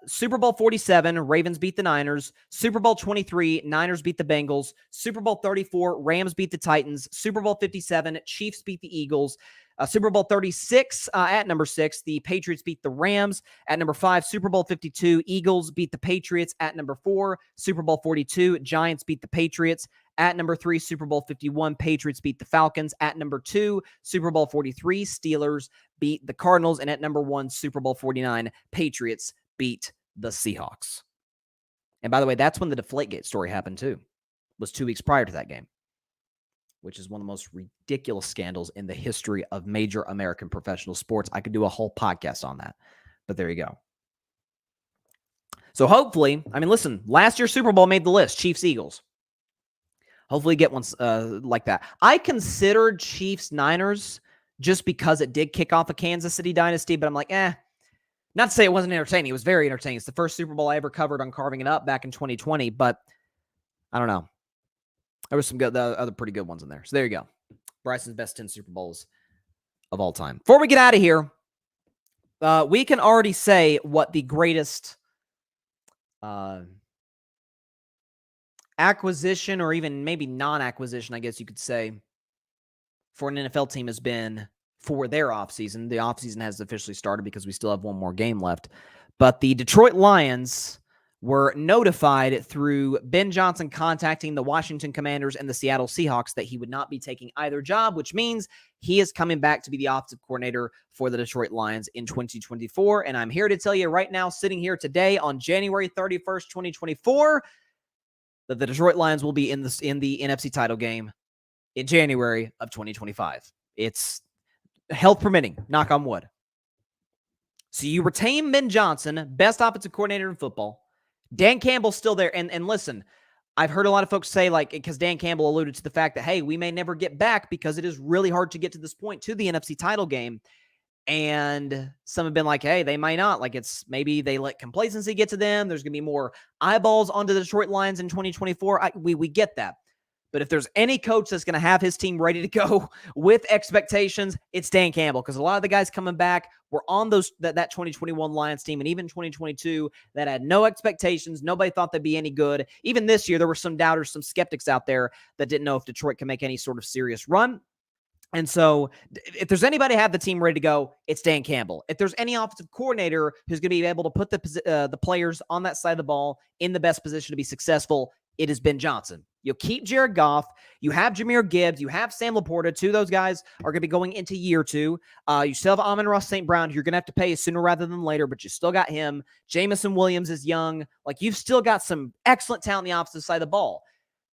Super Bowl 47, Ravens beat the Niners. Super Bowl 23, Niners beat the Bengals. Super Bowl 34, Rams beat the Titans. Super Bowl 57, Chiefs beat the Eagles. Super Bowl 36, at number 6, the Patriots beat the Rams. At number 5, Super Bowl 52, Eagles beat the Patriots. At number 4, Super Bowl 42, Giants beat the Patriots. At number 3, Super Bowl 51, Patriots beat the Falcons. At number 2, Super Bowl 43, Steelers beat the Cardinals. And at number 1, Super Bowl 49, Patriots beat the Seahawks. And by the way, that's when the Deflategate story happened too. Was 2 weeks prior to that game, which is one of the most ridiculous scandals in the history of major American professional sports. I could do a whole podcast on that, but there you go. So hopefully, I mean, listen, last year's Super Bowl made the list, Chiefs-Eagles. Hopefully get one like that. I considered Chiefs-Niners just because it did kick off a Kansas City dynasty, but I'm like, not to say it wasn't entertaining. It was very entertaining. It's the first Super Bowl I ever covered on Carving It Up back in 2020, but I don't know. There was some good, the other pretty good ones in there. So there you go. Bryson's best 10 Super Bowls of all time. Before we get out of here, we can already say what the greatest acquisition, or even maybe non-acquisition, I guess you could say, for an NFL team has been for their offseason. The offseason has officially started because we still have one more game left. But the Detroit Lions were notified through Ben Johnson contacting the Washington Commanders and the Seattle Seahawks that he would not be taking either job, which means he is coming back to be the offensive coordinator for the Detroit Lions in 2024. And I'm here to tell you right now, sitting here today on January 31st, 2024, that the Detroit Lions will be in the NFC title game in January of 2025. It's health permitting, knock on wood. So you retain Ben Johnson, best offensive coordinator in football. Dan Campbell's still there. And listen, I've heard a lot of folks say, like, because Dan Campbell alluded to the fact that, hey, we may never get back because it is really hard to get to this point to the NFC title game. And some have been like, hey, they might not. Like, it's maybe they let complacency get to them. There's going to be more eyeballs onto the Detroit Lions in 2024. We get that. But if there's any coach that's going to have his team ready to go with expectations, it's Dan Campbell, because a lot of the guys coming back were on that 2021 Lions team, and even 2022 that had no expectations. Nobody thought they'd be any good. Even this year, there were some doubters, some skeptics out there that didn't know if Detroit can make any sort of serious run. And so if there's anybody have the team ready to go, it's Dan Campbell. If there's any offensive coordinator who's going to be able to put the players on that side of the ball in the best position to be successful, it has been Johnson. You'll keep Jared Goff. You have Jahmyr Gibbs. You have Sam Laporta. 2 of those guys are going to be going into year 2. You still have Amon-Ra St. Brown, who you're going to have to pay sooner rather than later, but you still got him. Jamison Williams is young. Like, you've still got some excellent talent on the opposite side of the ball.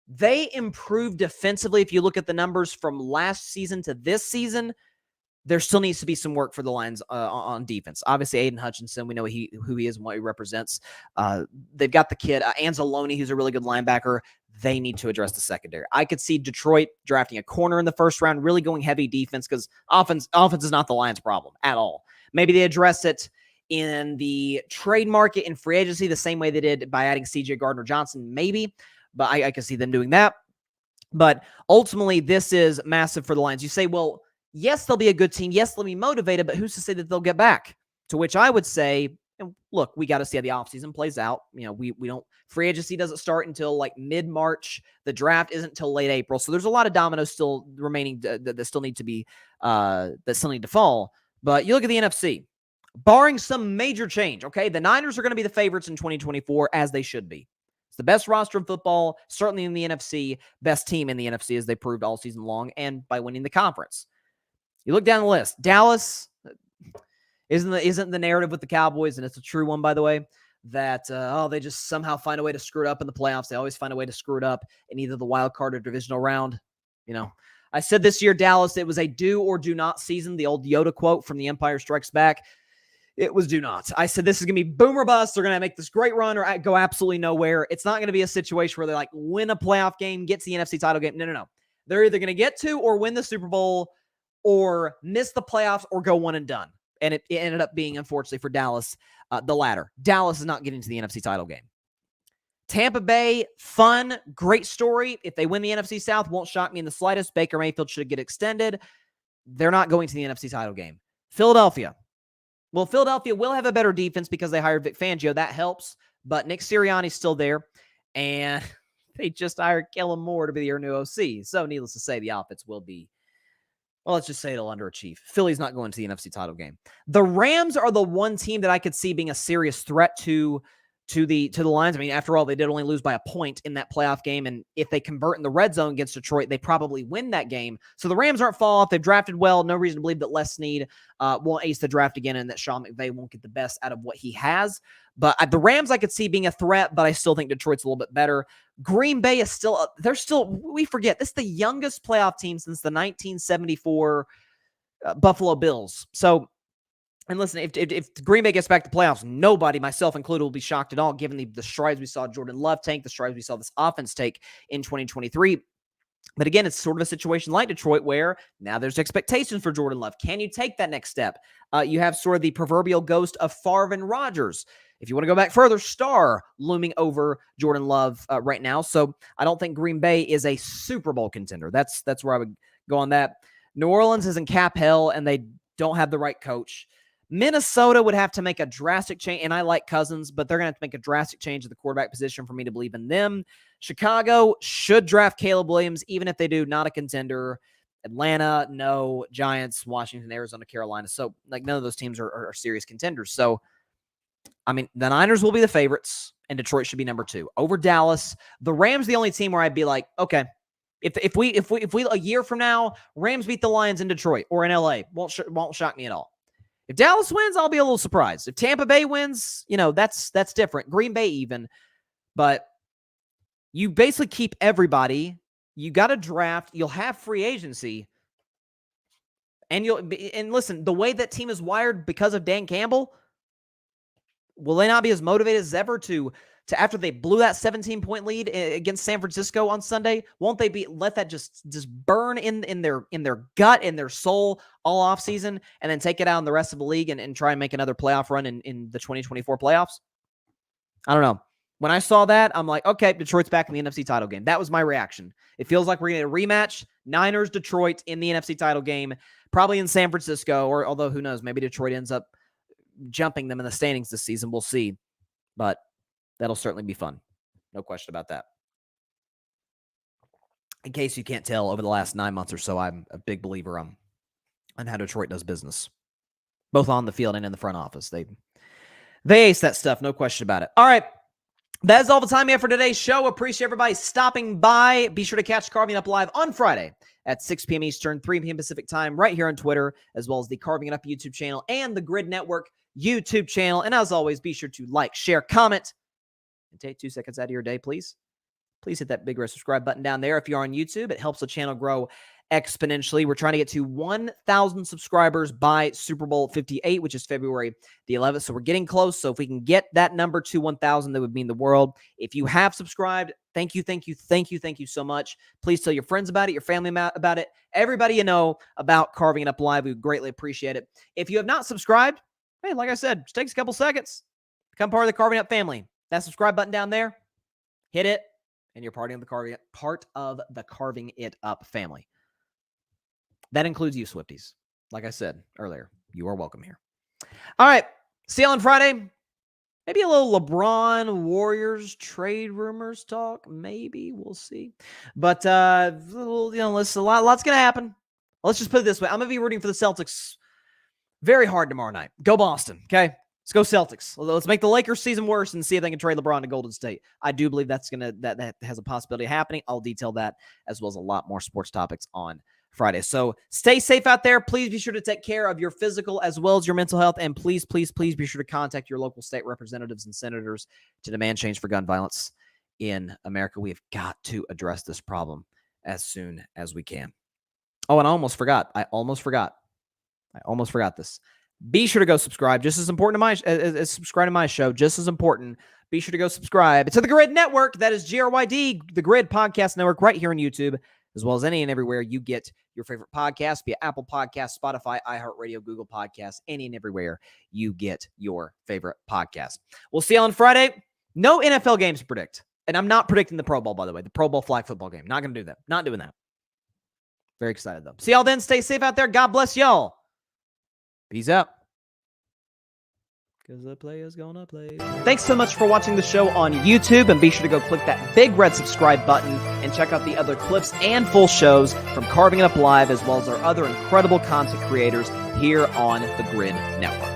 They improved defensively. If you look at the numbers from last season to this season, there still needs to be some work for the Lions on defense. Obviously, Aiden Hutchinson, we know who he is and what he represents. They've got the kid, Anzalone, who's a really good linebacker. They need to address the secondary. I could see Detroit drafting a corner in the first round, really going heavy defense, because offense is not the Lions' problem at all. Maybe they address it in the trade market in free agency the same way they did by adding C.J. Gardner-Johnson, maybe. But I can see them doing that. But ultimately, this is massive for the Lions. You say, well, yes, they'll be a good team. Yes, they'll be motivated, but who's to say that they'll get back? To which I would say, And look, we got to see how the offseason plays out. We don't, free agency doesn't start until like mid-March. The draft isn't until late April. So there's a lot of dominoes still remaining that still need to be, that still need to fall. But you look at the NFC, barring some major change, okay? The Niners are going to be the favorites in 2024, as they should be. It's the best roster in football, certainly in the NFC, best team in the NFC, as they proved all season long, and by winning the conference. You look down the list. Dallas isn't the narrative with the Cowboys, and it's a true one, by the way, that, they just somehow find a way to screw it up in the playoffs. They always find a way to screw it up in either the wild card or divisional round. I said this year, Dallas, it was a do or do not season, the old Yoda quote from The Empire Strikes Back. It was do not. I said this is going to be boom or bust. They're going to make this great run or go absolutely nowhere. It's not going to be a situation where they like win a playoff game, get to the NFC title game. No. They're either going to get to or win the Super Bowl or miss the playoffs or go one and done. And it ended up being, unfortunately for Dallas, the latter. Dallas is not getting to the NFC title game. Tampa Bay, fun, great story. If they win the NFC South, won't shock me in the slightest. Baker Mayfield should get extended. They're not going to the NFC title game. Philadelphia. Well, Philadelphia will have a better defense because they hired Vic Fangio. That helps. But Nick Sirianni's still there. And they just hired Kellen Moore to be their new OC. So needless to say, the offense will be, well, let's just say it'll underachieve. Philly's not going to the NFC title game. The Rams are the one team that I could see being a serious threat to the Lions. I mean, after all, they did only lose by a point in that playoff game, and if they convert in the red zone against Detroit, they probably win that game. So the Rams aren't fall off. They've drafted well. No reason to believe that Les Snead won't ace the draft again and that Sean McVay won't get the best out of what he has. But the Rams I could see being a threat, but I still think Detroit's a little bit better. Green Bay is still, we forget, this is the youngest playoff team since the 1974 Buffalo Bills. So, and listen, if Green Bay gets back to playoffs, nobody, myself included, will be shocked at all, given the strides we saw Jordan Love take, the strides we saw this offense take in 2023. But again, it's sort of a situation like Detroit where now there's expectations for Jordan Love. Can you take that next step? You have sort of the proverbial ghost of Favre and Rodgers. If you want to go back further, Starr looming over Jordan Love right now. So I don't think Green Bay is a Super Bowl contender. That's where I would go on that. New Orleans is in cap hell, and they don't have the right coach. Minnesota would have to make a drastic change, and I like Cousins, but they're going to have to make a drastic change at the quarterback position for me to believe in them. Chicago should draft Caleb Williams, even if they do, not a contender. Atlanta, no. Giants, Washington, Arizona, Carolina. So, like, none of those teams are serious contenders. So, I mean, the Niners will be the favorites, and Detroit should be number 2. Over Dallas, the Rams the only team where I'd be like, okay, if we a year from now, Rams beat the Lions in Detroit or in LA, won't shock me at all. If Dallas wins, I'll be a little surprised. If Tampa Bay wins, that's different. Green Bay even. But you basically keep everybody. You got to draft. You'll have free agency. And listen, the way that team is wired because of Dan Campbell, will they not be as motivated as ever to after they blew that 17-point lead against San Francisco on Sunday? Won't they let that just burn in their gut, in their soul all offseason, and then take it out in the rest of the league and try and make another playoff run in the 2024 playoffs? I don't know. When I saw that, I'm like, okay, Detroit's back in the NFC title game. That was my reaction. It feels like we're going to rematch Niners, Detroit in the NFC title game, probably in San Francisco, or although who knows, maybe Detroit ends up jumping them in the standings this season. We'll see. But that'll certainly be fun. No question about that. In case you can't tell, over the last 9 months or so, I'm a big believer on how Detroit does business, both on the field and in the front office. They ace that stuff, no question about it. All right, that is all the time we have for today's show. Appreciate everybody stopping by. Be sure to catch Carving It Up live on Friday at 6 p.m. Eastern, 3 p.m. Pacific time, right here on Twitter, as well as the Carving It Up YouTube channel and the Grid Network YouTube channel. And as always, be sure to like, share, comment, and take 2 seconds out of your day, please. Please hit that big red subscribe button down there. If you're on YouTube, it helps the channel grow exponentially. We're trying to get to 1,000 subscribers by Super Bowl 58, which is February the 11th. So we're getting close. So if we can get that number to 1,000, that would mean the world. If you have subscribed, thank you so much. Please tell your friends about it, your family about it, everybody you know about Carving It Up Live. We would greatly appreciate it. If you have not subscribed, hey, like I said, just takes a couple seconds. Become part of the Carving Up family. That subscribe button down there, hit it, and you're part of the Carving It Up family. That includes you, Swifties. Like I said earlier, you are welcome here. All right, see you on Friday. Maybe a little LeBron Warriors trade rumors talk. Maybe we'll see. But listen, lots gonna happen. Let's just put it this way: I'm gonna be rooting for the Celtics very hard tomorrow night. Go Boston, okay? Let's go Celtics. Let's make the Lakers season worse and see if they can trade LeBron to Golden State. I do believe that has a possibility of happening. I'll detail that as well as a lot more sports topics on Friday. So stay safe out there. Please be sure to take care of your physical as well as your mental health. And please, please, please be sure to contact your local state representatives and senators to demand change for gun violence in America. We have got to address this problem as soon as we can. Oh, and I almost forgot this. Be sure to go subscribe. Just as important to my as subscribe to my show. Just as important. Be sure to go subscribe to the Grid Network. That is GRYD, the Grid Podcast Network, right here on YouTube, as well as any and everywhere you get your favorite podcast via Apple Podcasts, Spotify, iHeartRadio, Google Podcasts, any and everywhere you get your favorite podcast. We'll see you on Friday. No NFL games to predict, and I'm not predicting the Pro Bowl, by the way, the Pro Bowl flag football game. Not going to do that. Not doing that. Very excited though. See y'all then. Stay safe out there. God bless y'all. Peace out. Because the player's gonna play. Thanks so much for watching the show on YouTube, and be sure to go click that big red subscribe button and check out the other clips and full shows from Carving It Up Live, as well as our other incredible content creators here on the Grid Network.